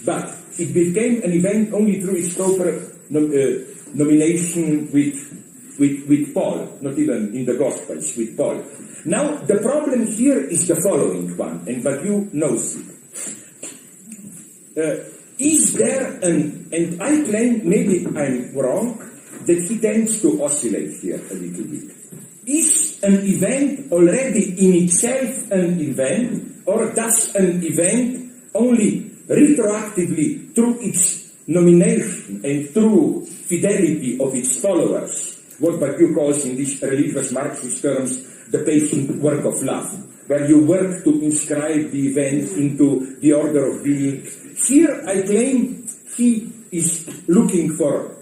But it became an event only through its proper nomination with Paul, not even in the Gospels, with Paul. Now, the problem here is the following one, and Badiou knows it. Is there and I claim, maybe I'm wrong, that he tends to oscillate here a little bit. Is an event already in itself an event, or does an event only retroactively through its nomination and through fidelity of its followers, what Badiou calls in these religious Marxist terms the patient work of love, where you work to inscribe the event into the order of being. Here I claim he is looking for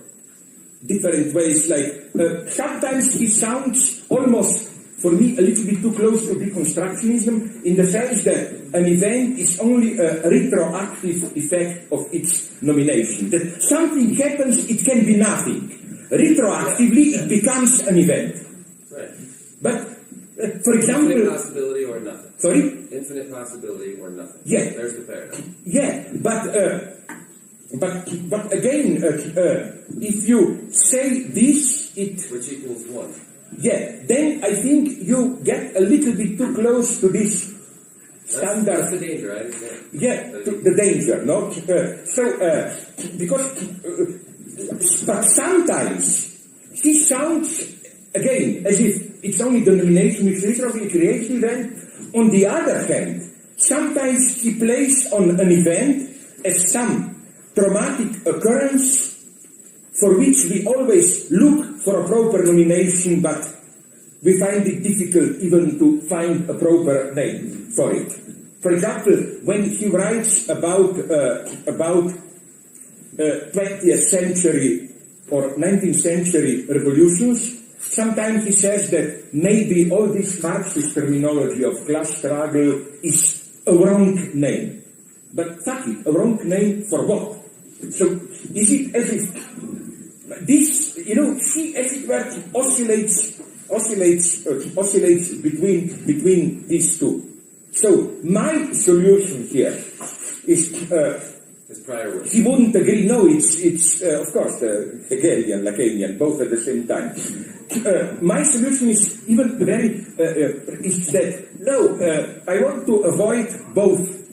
different ways, like sometimes he sounds almost, for me, a little bit too close to deconstructionism, in the sense that an event is only a retroactive effect of its nomination. That something happens, it can be nothing. Retroactively, it becomes an event. Right. But, for example... Infinite possibility or nothing. Sorry? Infinite possibility or nothing. Yeah. There's the paradox. Yeah, but But again, if you say this, which equals 1. Yeah, then I think you get a little bit too close to this standard. That's the danger, right? Yeah, the danger, no? But sometimes he sounds, again, as if it's only denomination which literally creates the event. On the other hand, sometimes he plays on an event as some traumatic occurrence for which we always look for a proper nomination, but we find it difficult even to find a proper name for it. For example, when he writes about 20th century or 19th century revolutions, sometimes he says that maybe all this Marxist terminology of class struggle is a wrong name. But fuck it, a wrong name for what? So is it as if this, she as it were oscillates between these two. So my solution here is prior work. He wouldn't agree. No, it's of course Hegelian, Lacanian, both at the same time. My solution is even very is that no, I want to avoid both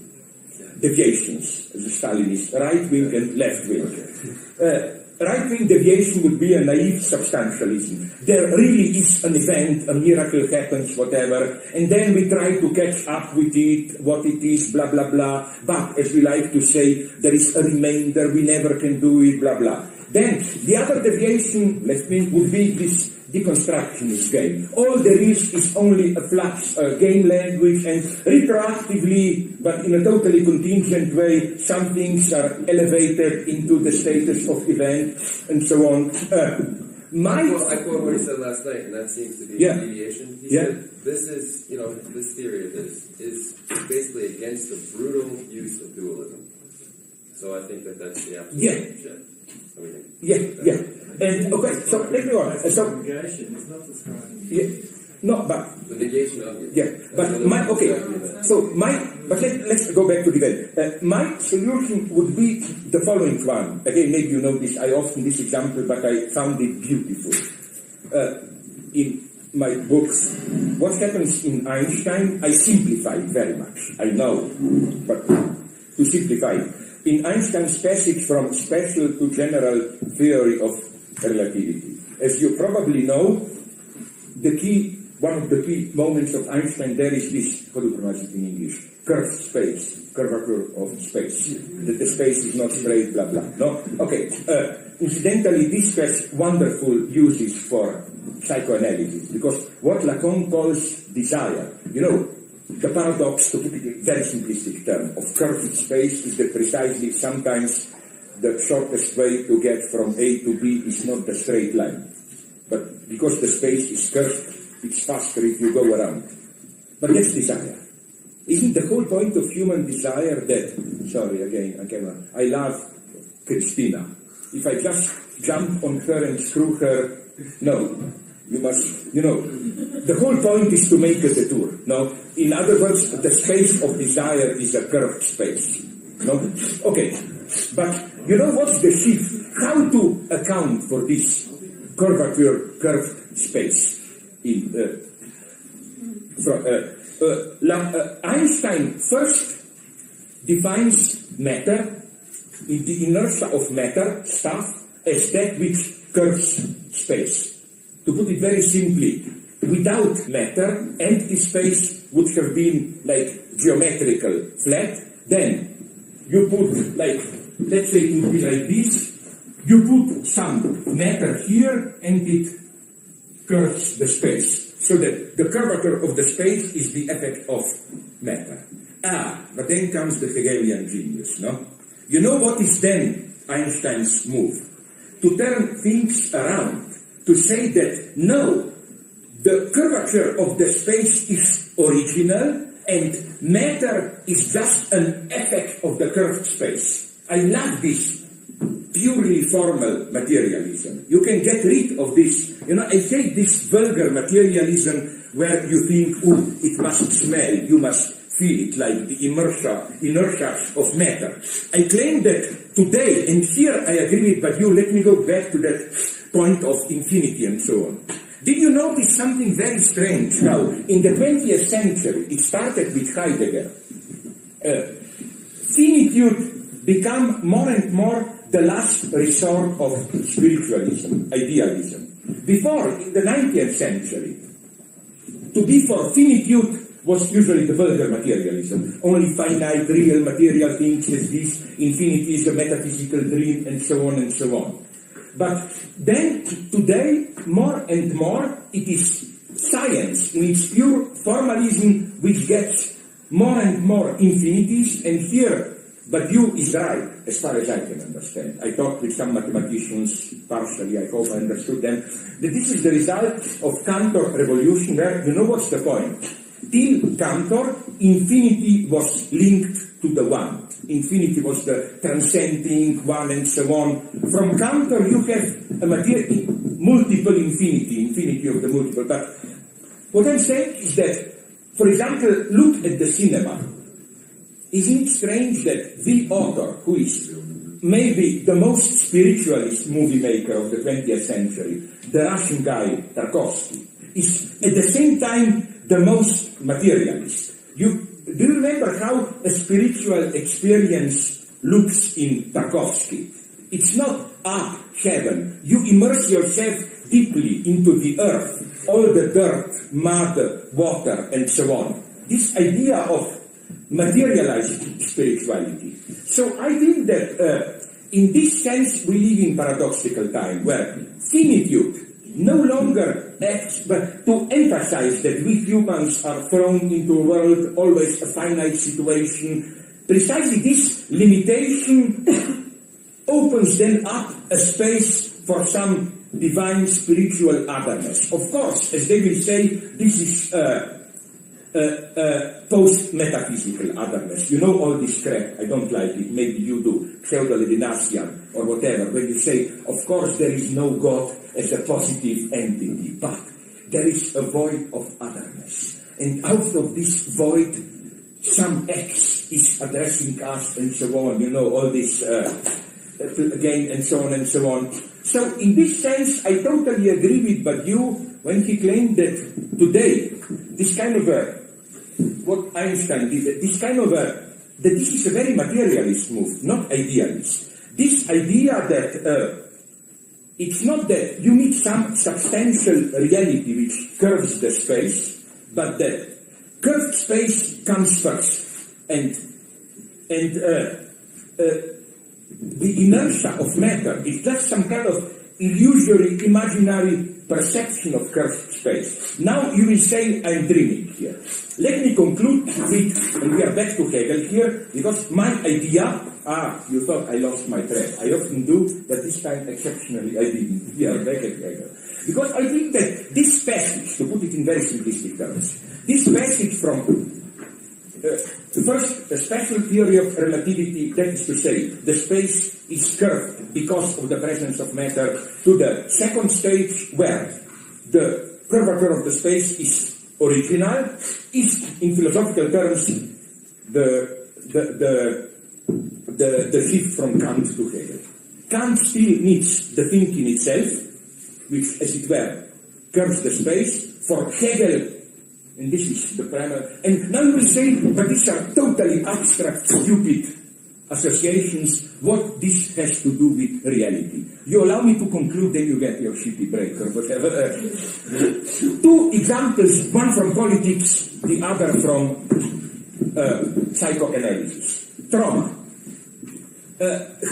deviations as a Stalinist, right wing and left wing. Right-wing deviation would be a naive substantialism. There really is an event, a miracle happens, whatever, and then we try to catch up with it, what it is, blah, blah, blah. But, as we like to say, there is a remainder, we never can do it, blah, blah. Then, the other deviation, left-wing, would be this deconstructionist game. All there is only a flux game language, and retroactively, but in a totally contingent way, some things are elevated into the status of event, and so on. I quote what he said last night, and that seems to be deviation. He said, this is, this theory of this is basically against the brutal use of dualism. So I think that's the absolute shit. And okay, so let me go on. So negation is not describing. No, but the negation of it. But let's go back to the event. My solution would be the following one. Again, maybe you know this. I often this example, but I found it beautiful. In my books, what happens in Einstein, I simplify it very much. I know, but to simplify it. In Einstein's passage from special to general theory of relativity. As you probably know, one of the key moments of Einstein there is this, how do you pronounce it in English? Curved space, curvature of space. That the space is not straight, blah, blah. No? Okay. Incidentally, this has wonderful uses for psychoanalysis, because what Lacan calls desire, the paradox, to put it in a very simplistic term, of curved space is that precisely sometimes the shortest way to get from A to B is not the straight line. But because the space is curved, it's faster if you go around. But that's desire. Isn't the whole point of human desire that, sorry again, I love Christina. If I just jump on her and screw her, no. You must, the whole point is to make a detour. No? In other words, the space of desire is a curved space. No? Okay. But what's the shift? How to account for this curved space? Einstein first defines matter, in the inertia of matter, stuff, as that which curves space. To put it very simply, without matter, empty space would have been like geometrical flat. Then you put let's say it would be like this. You put some matter here and it curves the space. So that the curvature of the space is the effect of matter. But then comes the Hegelian genius, no? You know what is then Einstein's move? To turn things around. To say that, no, the curvature of the space is original and matter is just an effect of the curved space. I love this purely formal materialism. You can get rid of this. I hate this vulgar materialism where you think, it must smell, you must feel it, like the inertia of matter. I claim that today, and here I agree with Badiou, let me go back to that point of infinity and so on. Did you notice something very strange? Now, in the 20th century, it started with Heidegger. Finitude became more and more the last resort of spiritualism, idealism. Before, in the 19th century, to be for finitude was usually the vulgar materialism. Only finite, real, material things exist, infinity is a metaphysical dream, and so on and so on. But then, today, more and more, it is science in its pure formalism which gets more and more infinities, and here, Badiou is right, as far as I can understand. I talked with some mathematicians, partially, I hope I understood them, that this is the result of Cantor revolution, where, you know what's the point? Till Cantor, infinity was linked to the one. Infinity was the transcending one and so on. From Cantor you have a multiple infinity of the multiple. But what I'm saying is that, for example, look at the cinema. Isn't it strange that the author, who is maybe the most spiritualist movie maker of the 20th century, the Russian guy, Tarkovsky, is at the same time the most materialist? Do you remember how a spiritual experience looks in Tarkovsky? It's not heaven. You immerse yourself deeply into the earth, all the dirt, mud, water, and so on. This idea of materialized spirituality. So I think that in this sense we live in paradoxical time where finitude no longer acts, but to emphasize that we humans are thrown into a world, always a finite situation. Precisely this limitation opens then up a space for some divine spiritual otherness. Of course, as they will say, this is post-metaphysical otherness. You know all this crap, I don't like it, maybe you do, pseudo-Levinasian or whatever, when you say, of course there is no God as a positive entity, but there is a void of otherness. And out of this void, some X is addressing us and so on, you know, all this again and so on and so on. So in this sense, I totally agree with Badiou when he claimed that today, this kind of what Einstein did, this kind of that this is a very materialist move, not idealist. This idea that it's not that you need some substantial reality which curves the space, but that curved space comes first, and the inertia of matter is just some kind of illusory, imaginary perception of curved space. Now you will say I'm dreaming here. Let me conclude with, and we are back to Hegel here, because my idea, you thought I lost my thread. I often do, but this time exceptionally I didn't. We are back at Hegel. Because I think that this passage, to put it in very simplistic terms, this passage from first, a special theory of relativity, that is to say, the space is curved because of the presence of matter, to the second stage where the curvature of the space is original, is, in philosophical terms, the shift from Kant to Hegel. Kant still needs the thing in itself, which, as it were, curves the space. For Hegel, and this is the primary. And now you will say, but these are totally abstract, stupid associations. What this has to do with reality? You allow me to conclude, then you get your shitty break or whatever. Two examples, one from politics, the other from psychoanalysis. Trauma.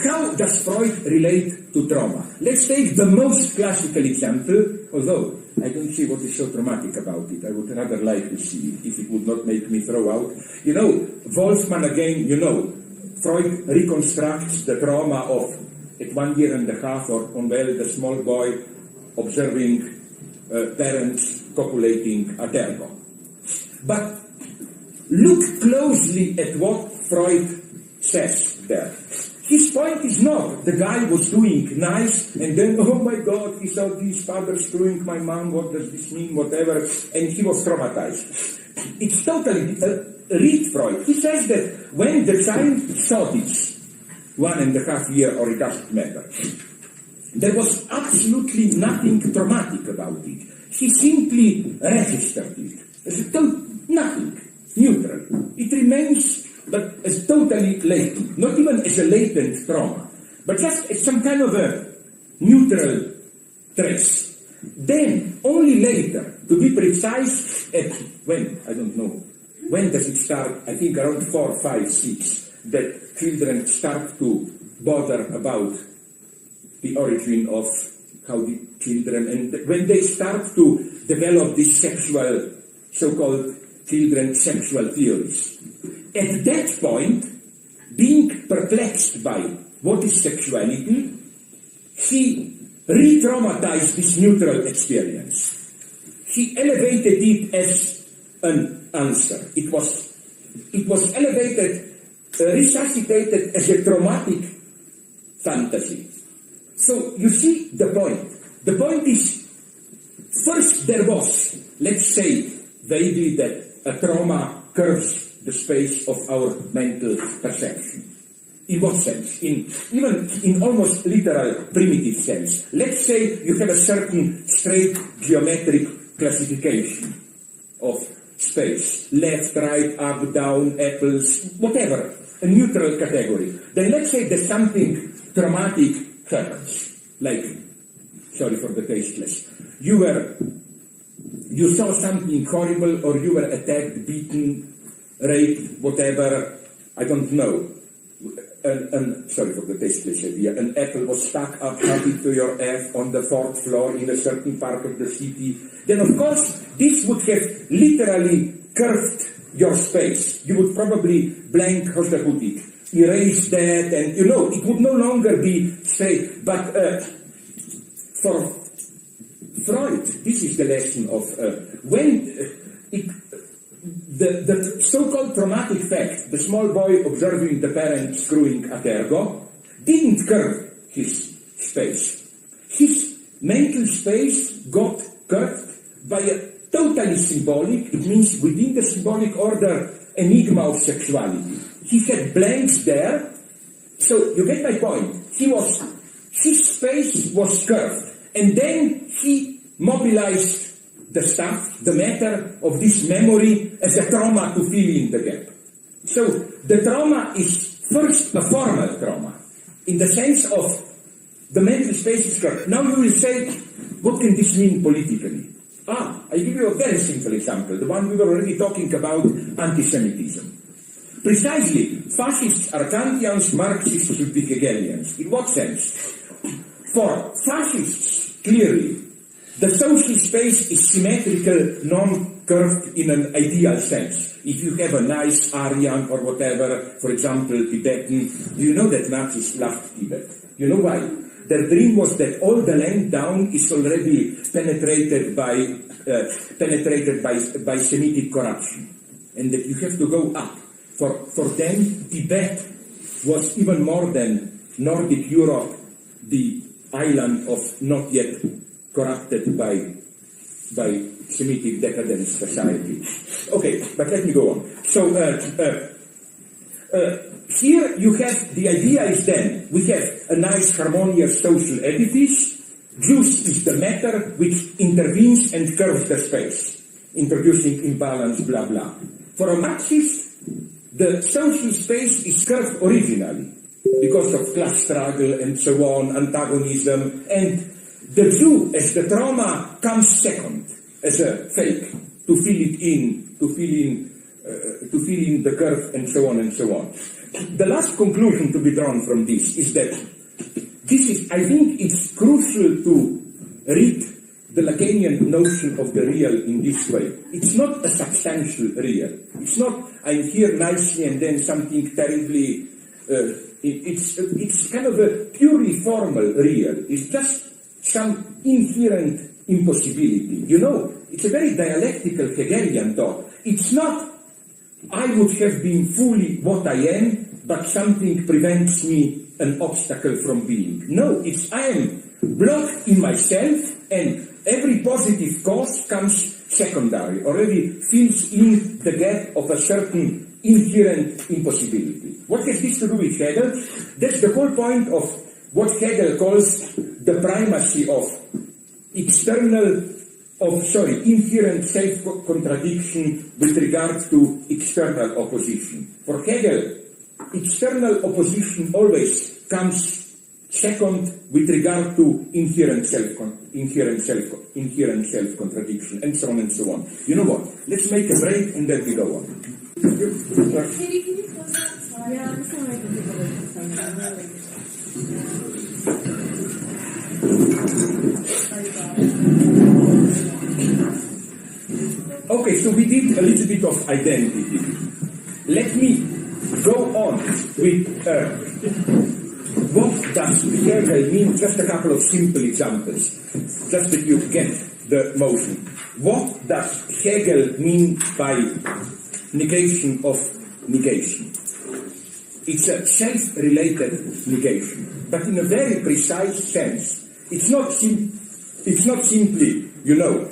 How does Freud relate to trauma? Let's take the most classical example, although I don't see what is so dramatic about it. I would rather like to see it if it would not make me throw out. You know, Wolfman again, you know, Freud reconstructs the trauma of, at 1 year and a half or unwell, the small boy observing parents copulating a ergo. But look closely at what Freud says there. His point is not the guy was doing nice and then, oh my God, he saw his father screwing my mom, what does this mean, whatever, and he was traumatized. It's totally, read Freud. He says that when the child saw this, 1.5 years, or it doesn't matter, there was absolutely nothing traumatic about it. He simply registered it. There's nothing, neutral. It remains, but as totally latent, not even as a latent trauma, but just as some kind of a neutral trace. Then, only later, to be precise, at when, I don't know, when does it start? I think around 4, 5, 6, that children start to bother about the origin of how the children, and when they start to develop these sexual, so-called children sexual theories. At that point, being perplexed by what is sexuality, he re-traumatized this neutral experience. He elevated it as an answer. It was elevated, resuscitated as a traumatic fantasy. So you see the point. The point is, first there was, let's say, vaguely that a trauma curves the space of our mental perception. In what sense? Even in almost literal primitive sense. Let's say you have a certain straight geometric classification of space. Left, right, up, down, apples, whatever. A neutral category. Then let's say that something traumatic happens. Like, sorry for the tasteless. You saw something horrible, or you were attacked, beaten, raped, whatever, I don't know. Sorry for the tasteless idea. An apple was stuck up to your F on the 4th floor in a certain part of the city. Then, of course, this would have literally curved your space. You would probably blank, how should I put it, erase that, and it would no longer be straight. But for Freud, this is the lesson of when the so-called traumatic fact, the small boy observing the parent screwing at ergo, didn't curve his space. His mental space got curved by a totally symbolic, it means within the symbolic order, enigma of sexuality. He had blanks there, so you get my point. His space was curved, and then he mobilized the stuff, the matter of this memory as a trauma to fill in the gap. So the trauma is first a formal trauma, in the sense of the mental space is curved. Now you will say, what can this mean politically? I give you a very simple example, the one we were already talking about, anti-Semitism. Precisely, fascists are Kantians, Marxists should be Hegelians. In what sense? For fascists, clearly, the social space is symmetrical, non-curved in an ideal sense. If you have a nice Aryan or whatever, for example, Tibetan, do you know that Nazis loved Tibet? You know why? Their dream was that all the land down is already penetrated by Semitic corruption, and that you have to go up. For them, Tibet was even more than Nordic Europe, the island of not yet corrupted by Semitic decadent society. Okay, but let me go on. So here you have, the idea is then, we have a nice harmonious social edifice. Juice is the matter which intervenes and curves the space, introducing imbalance, blah, blah. For a Marxist, the social space is curved originally because of class struggle and so on, antagonism, and the Jew as the trauma comes second, as a fake, to fill it in, to fill in the curve, and so on and so on. The last conclusion to be drawn from this is that I think it's crucial to read the Lacanian notion of the real in this way. It's not a substantial real. It's not, I'm here nicely and then something terribly, it's kind of a purely formal real. It's just some inherent impossibility. It's a very dialectical Hegelian thought. It's not, I would have been fully what I am, but something prevents me an obstacle from being. No, it's I am blocked in myself, and every positive cause comes secondary, already fills in the gap of a certain inherent impossibility. What has this to do with Hegel? That's the whole point of what Hegel calls the primacy of inherent self-contradiction with regard to external opposition. For Hegel, external opposition always comes second with regard to inherent self-contradiction, and so on and so on. You know what? Let's make a break and then we go on. Katie, can you close that slide? Yeah, I'm just going to take a look at something. Okay, so we did a little bit of identity. Let me go on with what does Hegel mean? Just a couple of simple examples, just that you get the motion. What does Hegel mean by negation of negation? It's a self-related negation, but in a very precise sense. It's not simply, you know,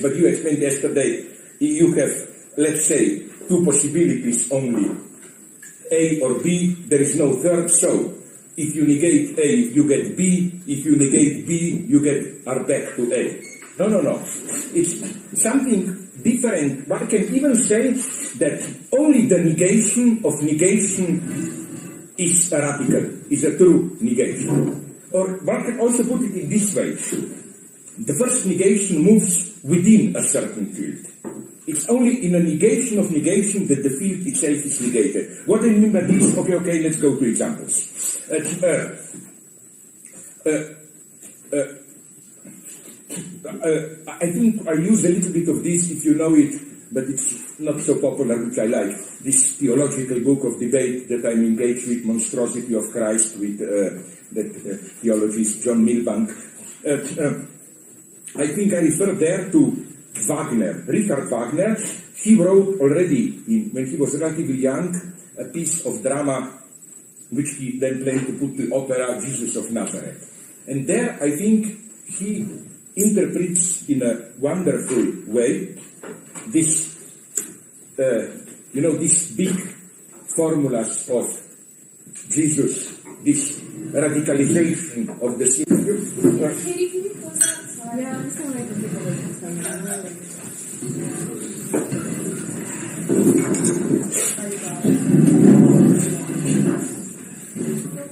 but you explained yesterday, you have, let's say, two possibilities only, A or B, there is no third, so if you negate A, you get B, if you negate B, you get R back to A. No. It's something different. One can even say that only the negation of negation is a radical, is a true negation. Or one can also put it in this way. The first negation moves within a certain field. It's only in a negation of negation that the field itself is negated. What do you mean by this? Okay, let's go to examples. I think I use a little bit of this, if you know it, but it's not so popular, which I like. This theological book of debate that I'm engaged with, Monstrosity of Christ, with that theologist John Milbank. I think I refer there to Wagner, Richard Wagner. He wrote already, when he was relatively young, a piece of drama which he then planned to put to opera Jesus of Nazareth. And there I think he interprets in a wonderful way this, these big formulas of Jesus, this radicalization of the sin. Katie, can you close that slide? Yeah, I'm just going to take a look at something.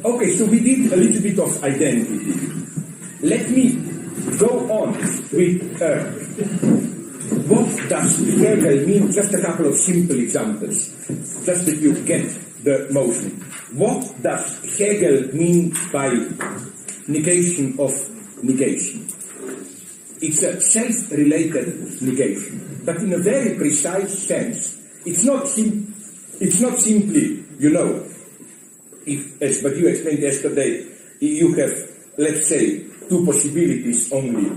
Okay, so we did a little bit of identity. Let me go on with what does Hegel mean? Just a couple of simple examples, just that you get the motion. What does Hegel mean by negation of negation? It's a self-related negation, but in a very precise sense. It's not simply, you know, but you explained yesterday, you have, let's say, two possibilities only,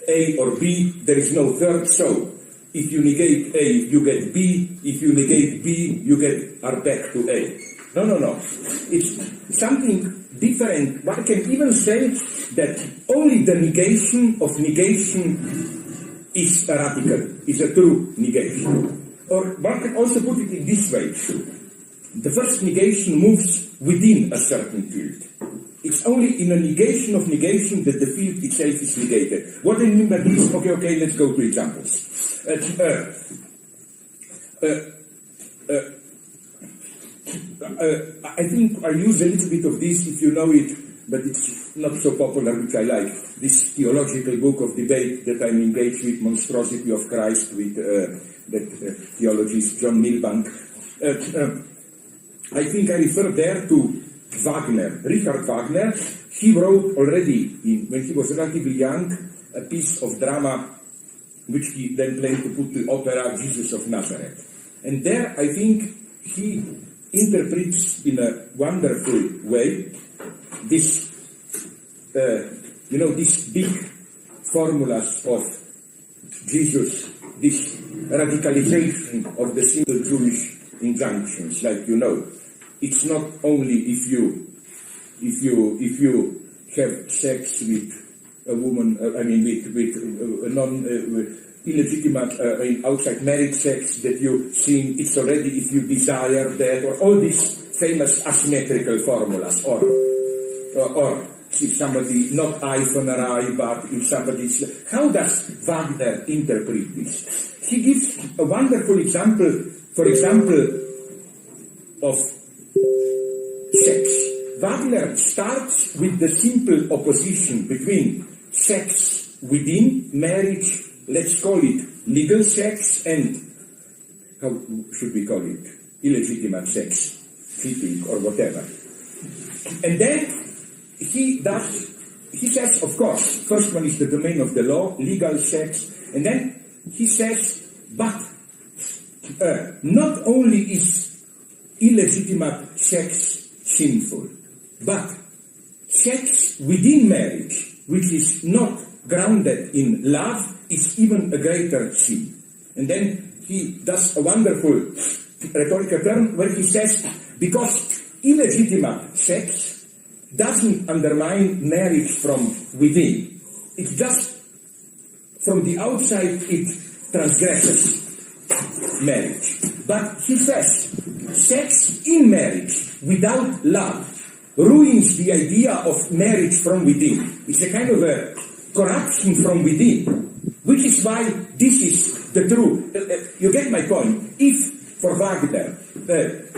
A or B, there is no third, so if you negate A, you get B, if you negate B, you get R back to A. No. It's something different. One can even say that only the negation of negation is a radical, is a true negation. Or one can also put it in this way. The first negation moves within a certain field. It's only in a negation of negation that the field itself is negated. What do you mean by this? Okay, let's go to examples. I think I use a little bit of this, if you know it, but it's not so popular, which I like. This theological book of debate that I'm engaged with, Monstrosity of Christ, with that theologist John Milbank. I think I refer there to Wagner, Richard Wagner. He wrote already, when he was relatively young, a piece of drama which he then planned to put to opera Jesus of Nazareth. And there I think he interprets in a wonderful way this, these big formulas of Jesus, this radicalization of the simple Jewish injunctions, like you know. it's not only if you have sex with a woman, with illegitimate outside marriage sex that you see, it's already if you desire that, or all these famous asymmetrical formulas, or if somebody, not eye for an eye, but if somebody's... How does Wagner interpret this? He gives a wonderful example, for example, of sex. Wagner starts with the simple opposition between sex within marriage, let's call it legal sex, and, how should we call it, illegitimate sex, cheating or whatever. And then he says, of course, first one is the domain of the law, legal sex, and then he says, but not only is illegitimate sex sinful, but sex within marriage, which is not grounded in love, is even a greater sin. And then he does a wonderful rhetorical term where he says, because illegitimate sex doesn't undermine marriage from within. It's just from the outside it transgresses marriage. But he says, sex in marriage without love ruins the idea of marriage from within. It's a kind of a corruption from within, which is why this is the truth. You get my point. If, for Wagner,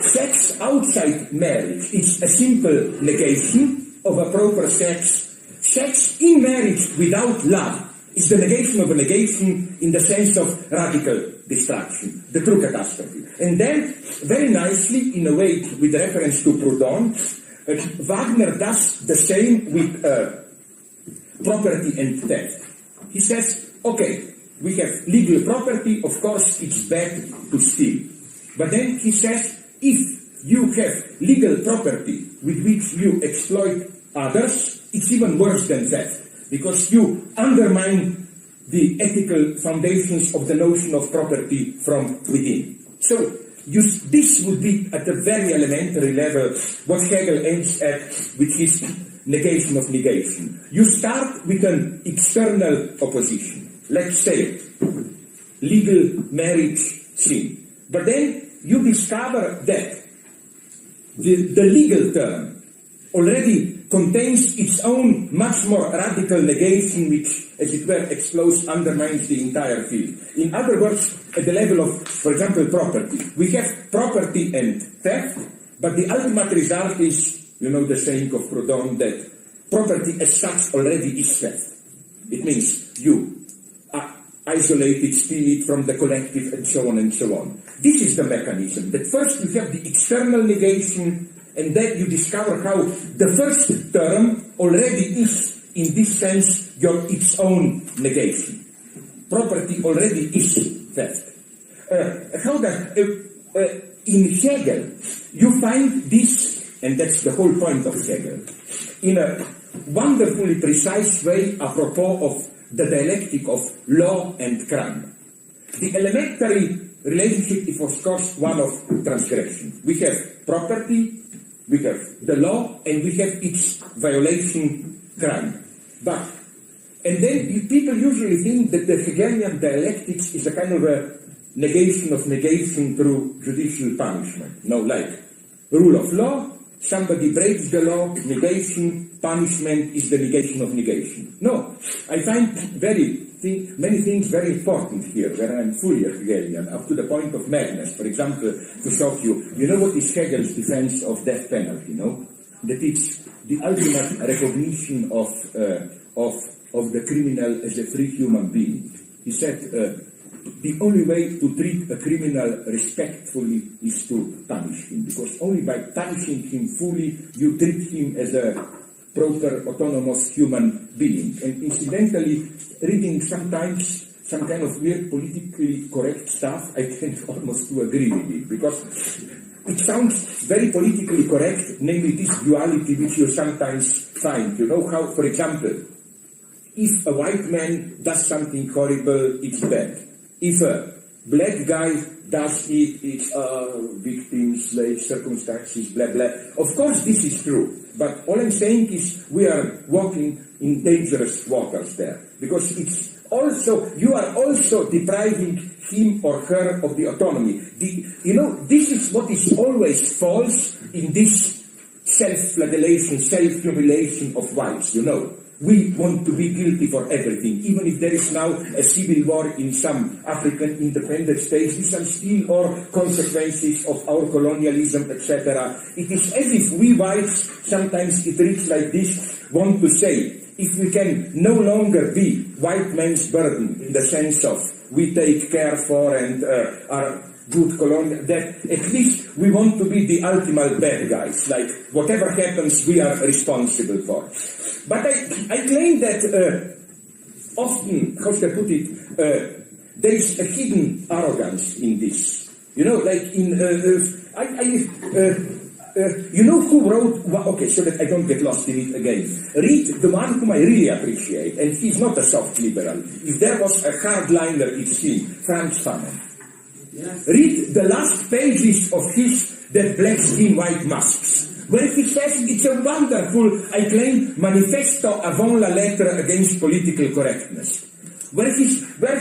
sex outside marriage is a simple negation of a proper sex, sex in marriage without love is the negation of a negation in the sense of radical destruction, the true catastrophe. And then, very nicely, in a way, with reference to Proudhon, Wagner does the same with property and theft. He says, okay, we have legal property, of course it's bad to steal. But then he says, if you have legal property with which you exploit others, it's even worse than theft, because you undermine the ethical foundations of the notion of property from within. So, this would be at a very elementary level what Hegel aims at, which is negation of negation. You start with an external opposition. Let's say legal marriage sin. But then you discover that the legal term already contains its own much more radical negation, which, as it were, explodes, undermines the entire field. In other words, at the level of, for example, property. We have property and theft, but the ultimate result is, the saying of Proudhon that property as such already is theft. It means you isolate it, steal it from the collective, and so on and so on. This is the mechanism, that first you have the external negation, and then you discover how the first term already is, in this sense, its own negation. Property already is theft. In Hegel, you find this, and that's the whole point of Hegel, in a wonderfully precise way apropos of the dialectic of law and crime. The elementary relationship is, of course, one of transgression. We have property, we have the law, and we have its violation, crime. And then people usually think that the Hegelian dialectics is a kind of a negation of negation through judicial punishment. No, like rule of law, somebody breaks the law, negation, punishment is the negation of negation. No, I find many things very important here, where I'm fully Hegelian, up to the point of madness. For example, to shock you, what is Hegel's defense of death penalty, That it's the ultimate recognition of the criminal as a free human being. He said, the only way to treat a criminal respectfully is to punish him, because only by punishing him fully you treat him as a proper autonomous human being. And incidentally, reading sometimes some kind of weird politically correct stuff, I tend almost to agree with it, because it sounds very politically correct, namely this duality which you sometimes find. How, for example, if a white man does something horrible, it's bad. If a black guy does it, it's victim, slave, circumstances, blah, blah. Of course this is true, but all I'm saying is we are walking in dangerous waters there, because it's also, you are also depriving him or her of the autonomy. This is what is always false in this self-flagellation, self-humiliation of whites, We want to be guilty for everything. Even if there is now a civil war in some African independent states, these are still all consequences of our colonialism, etc. It is as if we whites, sometimes it reads like this, want to say, if we can no longer be white man's burden in the sense of we take care for and are good colonial, that at least we want to be the ultimate bad guys, like whatever happens we are responsible for. But I claim that often, how should I put it, there is a hidden arrogance in this. Like in, who wrote, okay, so that I don't get lost in it again. Read the one whom I really appreciate, and he's not a soft liberal. If there was a hardliner, it's him, Franz Fanon. Yes. Read the last pages of his That Black Skin, White Masks, where he says it's a wonderful, I claim, manifesto avant la lettre against political correctness. Where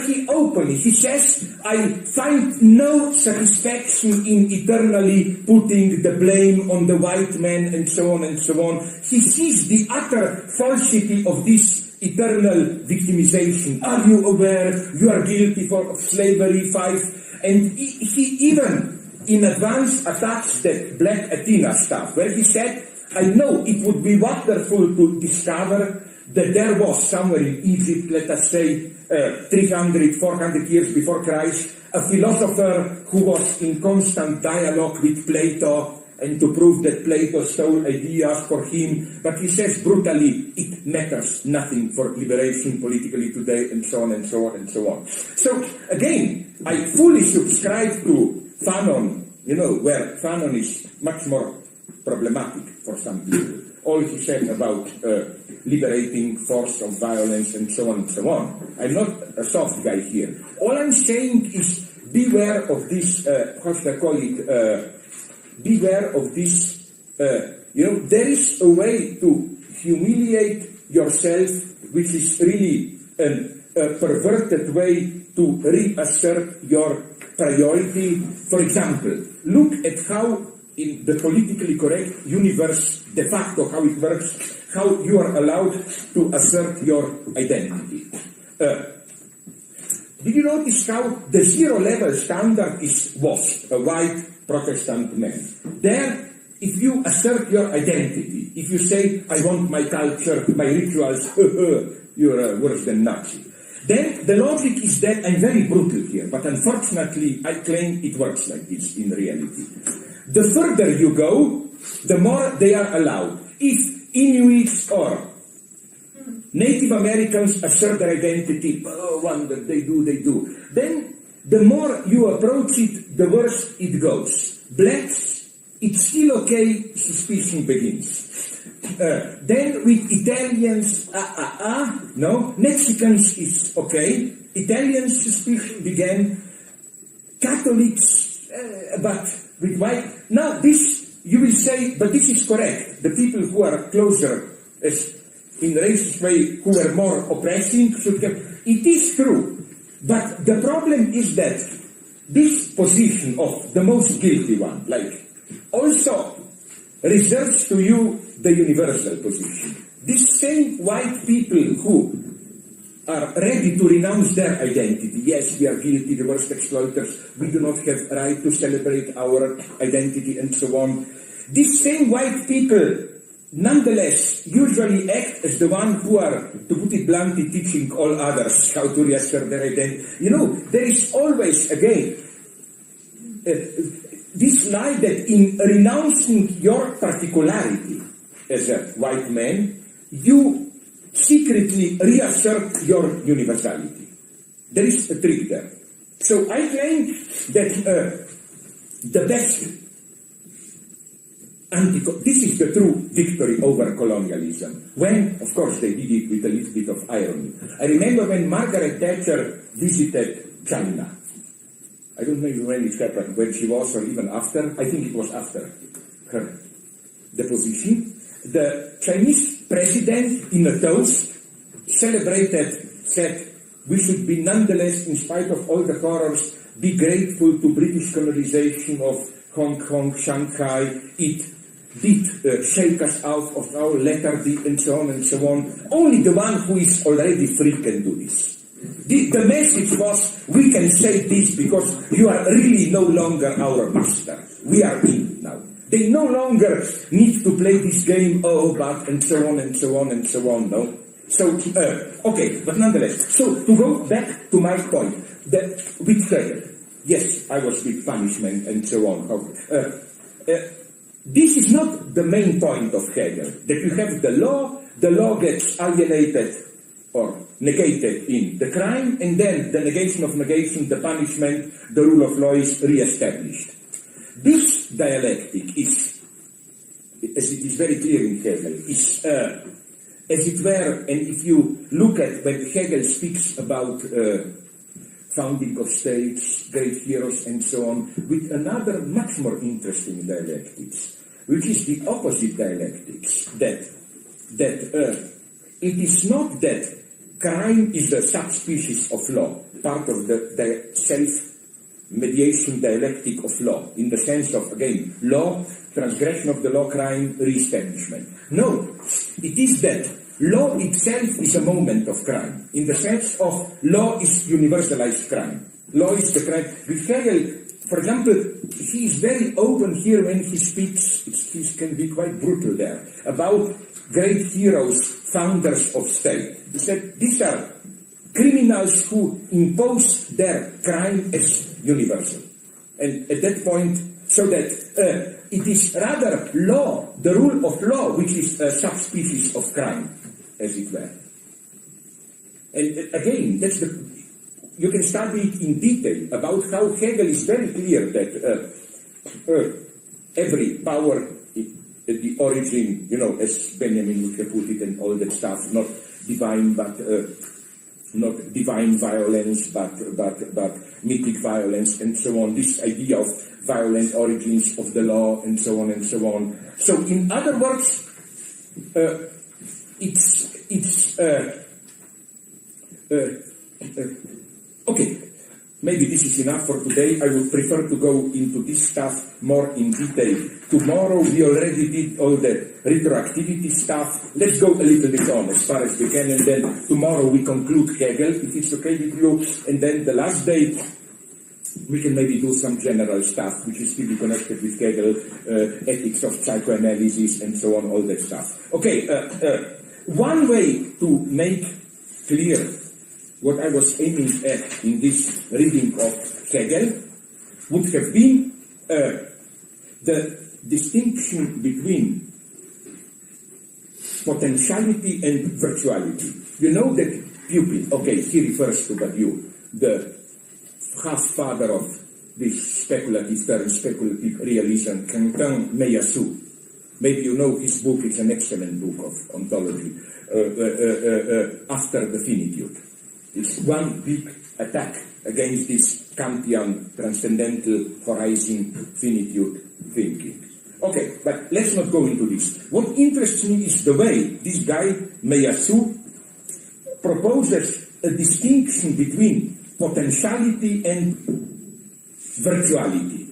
he openly, he says, I find no satisfaction in eternally putting the blame on the white man and so on and so on. He sees the utter falsity of this eternal victimization. Are you aware you are guilty for slavery 5? And he even in advance attacks that Black Athena stuff, where he said, I know it would be wonderful to discover that there was somewhere in Egypt, let us say 300, 400 years before Christ, a philosopher who was in constant dialogue with Plato, and to prove that Plato stole ideas for him, but he says brutally, it matters nothing for liberation politically today, and so on and so on and so on. So again, I fully subscribe to Fanon, where Fanon is much more problematic for some people. All he said about liberating force of violence and so on and so on. I'm not a soft guy here. All I'm saying is beware of this, how should I call it, beware of this, there is a way to humiliate yourself, which is really a perverted way to reassert your priority. For example, look at how in the politically correct universe, de facto, how it works, how you are allowed to assert your identity. Did you notice how the zero-level standard is WASP, a white Protestant man? There, if you assert your identity, if you say, I want my culture, my rituals, you're worse than Nazi. Then the logic is that, I'm very brutal here, but unfortunately I claim it works like this in reality. The further you go, the more they are allowed. If Inuits or Native Americans assert their identity, oh wonder, they do, then the more you approach it, the worse it goes. Blacks, it's still okay, suspicion begins. Then with Italians, no. Mexicans is okay. Italians, suspicion began. Catholics, but with white. Now this, you will say, but this is correct. The people who are closer, as in racist way, who were more oppressing, should have. It is true. But the problem is that this position of the most guilty one, also reserves to you the universal position. These same white people who are ready to renounce their identity, yes, we are guilty, the worst exploiters, we do not have right to celebrate our identity and so on. These same white people nonetheless usually act as the one who are, to put it bluntly, teaching all others how to reassert their identity. There is always, again, this lie that in renouncing your particularity as a white man, you secretly reassert your universality. There is a trick there. So I claim that the best this is the true victory over colonialism. When, of course, they did it with a little bit of irony. I remember when Margaret Thatcher visited China. I don't know when it happened, when she was or even after, I think it was after her deposition, the Chinese president in a toast said, we should be nonetheless, in spite of all the horrors, be grateful to British colonization of Hong Kong, Shanghai. It did shake us out of our lethargy and so on and so on. Only the one who is already free can do this. The message was, we can say this because you are really no longer our master. We are in now. They no longer need to play this game, but and so on and so on and so on, no? So, okay, but nonetheless, so to go back to my point, with Hegel, yes, I was with punishment and so on. This is not the main point of Hegel, that you have the law gets alienated or negated in the crime, and then the negation of negation, the punishment, the rule of law is re-established. This dialectic is, as it is very clear in Hegel, is, as it were, and if you look at when Hegel speaks about founding of states, great heroes, and so on, with another much more interesting dialectics, which is the opposite dialectics, that it is not that crime is a subspecies of law, part of the self-mediation dialectic of law, in the sense of, again, law, transgression of the law, crime, re-establishment. No, it is that law itself is a moment of crime, in the sense of law is universalized crime. Law is the crime. With Hegel, for example, he is very open here when he speaks, he can be quite brutal there, about great heroes, founders of state. He said, these are criminals who impose their crime as universal. And at that point, so that it is rather law, the rule of law, which is a subspecies of crime, as it were. And again, that's you can study it in detail about how Hegel is very clear that every power at the origin, as Benjamin would have put it and all that stuff, not divine violence, but mythic violence and so on, this idea of violent origins of the law and so on and so on. So in other words, okay, maybe this is enough for today. I would prefer to go into this stuff more in detail. Tomorrow we already did all the retroactivity stuff. Let's go a little bit on as far as we can, and then tomorrow we conclude Hegel, if it's okay with you, and then the last day we can maybe do some general stuff which is still connected with Hegel, ethics of psychoanalysis and so on, all that stuff. Okay, one way to make clear what I was aiming at in this reading of Hegel would have been the distinction between potentiality and virtuality. You know that pupil, okay, he refers to Badiou, the half-father of this speculative term, speculative realism, Quentin Meillassoux. Maybe you know his book, it's an excellent book of ontology, After the Finitude. It's one big attack against this Kantian transcendental horizon finitude thinking. Okay, but let's not go into this. What interests me is the way this guy, Meillassoux, proposes a distinction between potentiality and virtuality.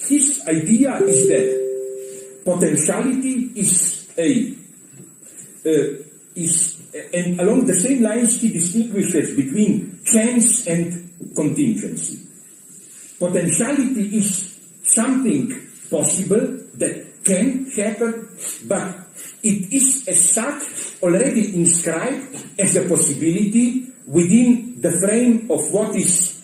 His idea is that potentiality and along the same lines he distinguishes between chance and contingency. Potentiality is something possible that can happen, but it is as such already inscribed as a possibility within the frame of what is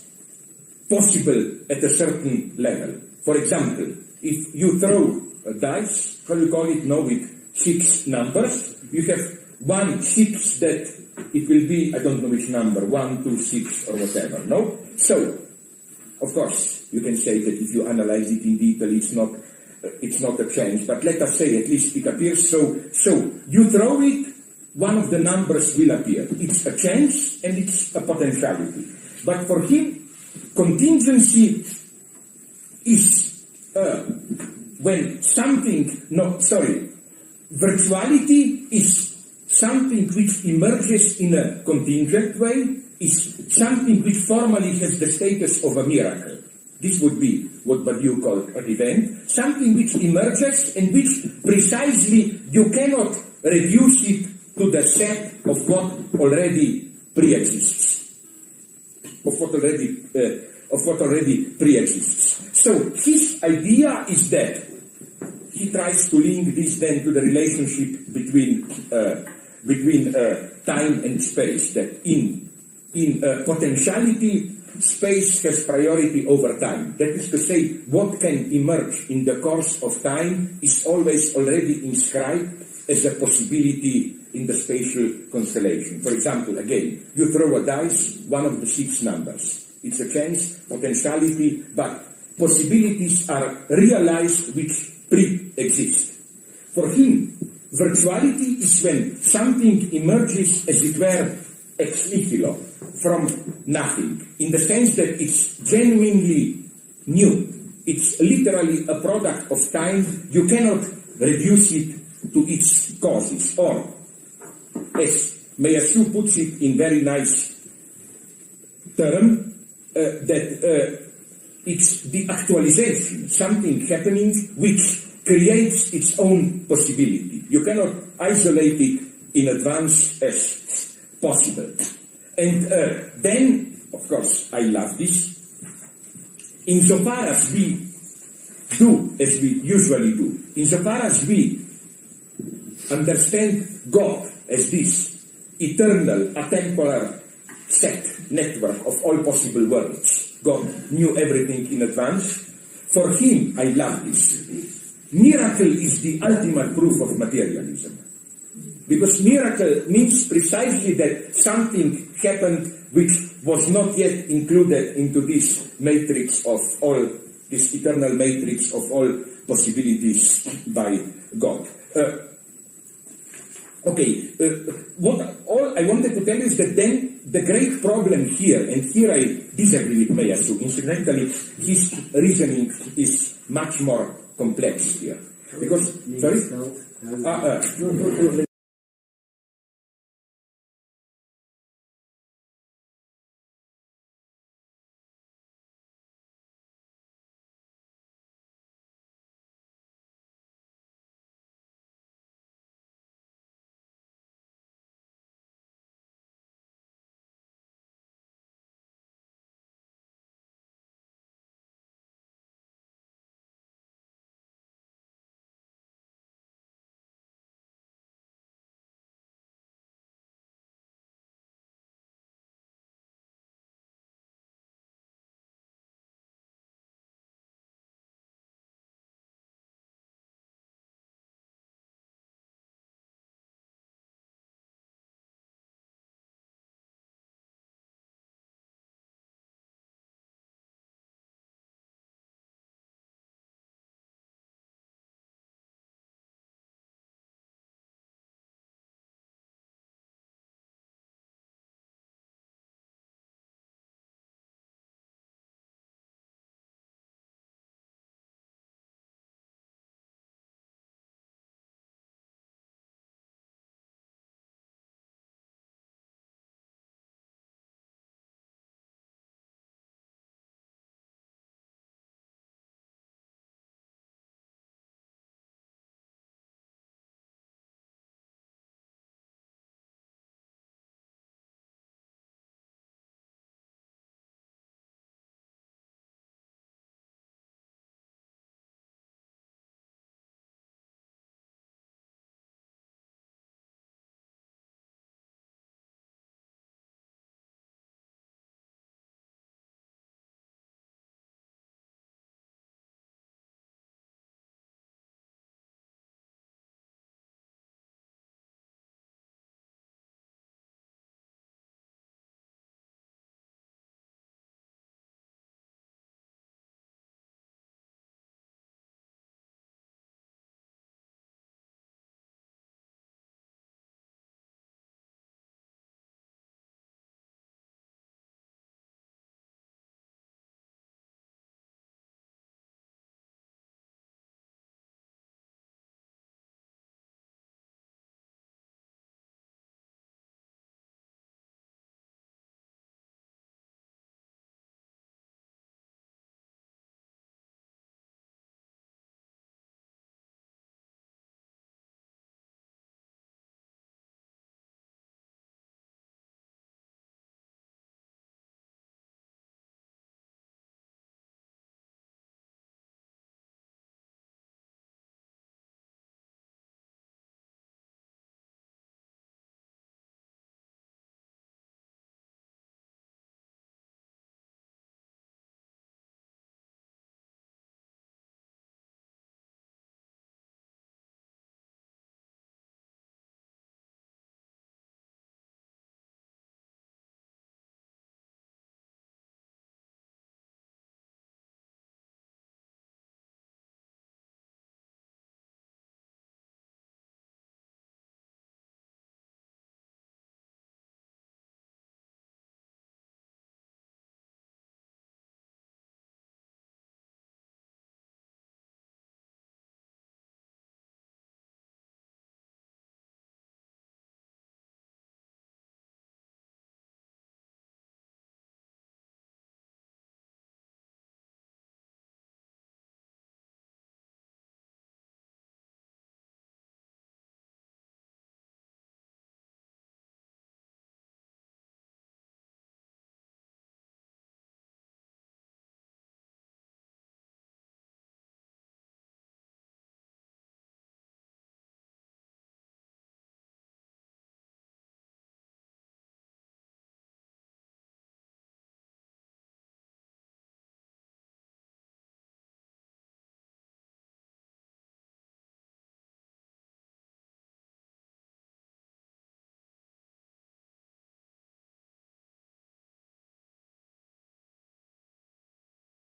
possible at a certain level. For example, if you throw a dice, how you call it now, with 6 numbers, you have 1 6 that it will be, I don't know which number, 1, 2, 6 or whatever, no? So, of course, you can say that if you analyze it in detail, it's not a change, but let us say at least it appears. So you throw it, one of the numbers will appear. It's a change and it's a potentiality. But for him, contingency is when something, virtuality is something which emerges in a contingent way, is something which formally has the status of a miracle. This would be what Badiou called an event, something which emerges and which precisely you cannot reduce it to the set of what already pre-exists. Of what already pre-exists. So his idea is that he tries to link this then to the relationship between time and space. That in potentiality, space has priority over time. That is to say, what can emerge in the course of time is always already inscribed as a possibility in the spatial constellation. For example, again, you throw a dice, one of the 6 numbers. It's a chance, potentiality, but possibilities are realized which pre-exist. For him, virtuality is when something emerges, as it were, ex nihilo, from nothing, in the sense that it's genuinely new. It's literally a product of time. You cannot reduce it to its causes. Or, as Meillassoux puts it in very nice term, that it's the actualization, something happening which creates its own possibility. You cannot isolate it in advance as possible. And then, of course, I love this, insofar as we do as we usually do, insofar as we understand God as this eternal, atemporal set, network of all possible worlds. God knew everything in advance. For him, I love this. Miracle is the ultimate proof of materialism. Because miracle means precisely that something happened which was not yet included into this matrix of all, this eternal matrix of all possibilities by God. What all I wanted to tell you is that then the great problem here, and here I disagree with Meillassoux, incidentally, his reasoning is much more complex here. Because, sorry?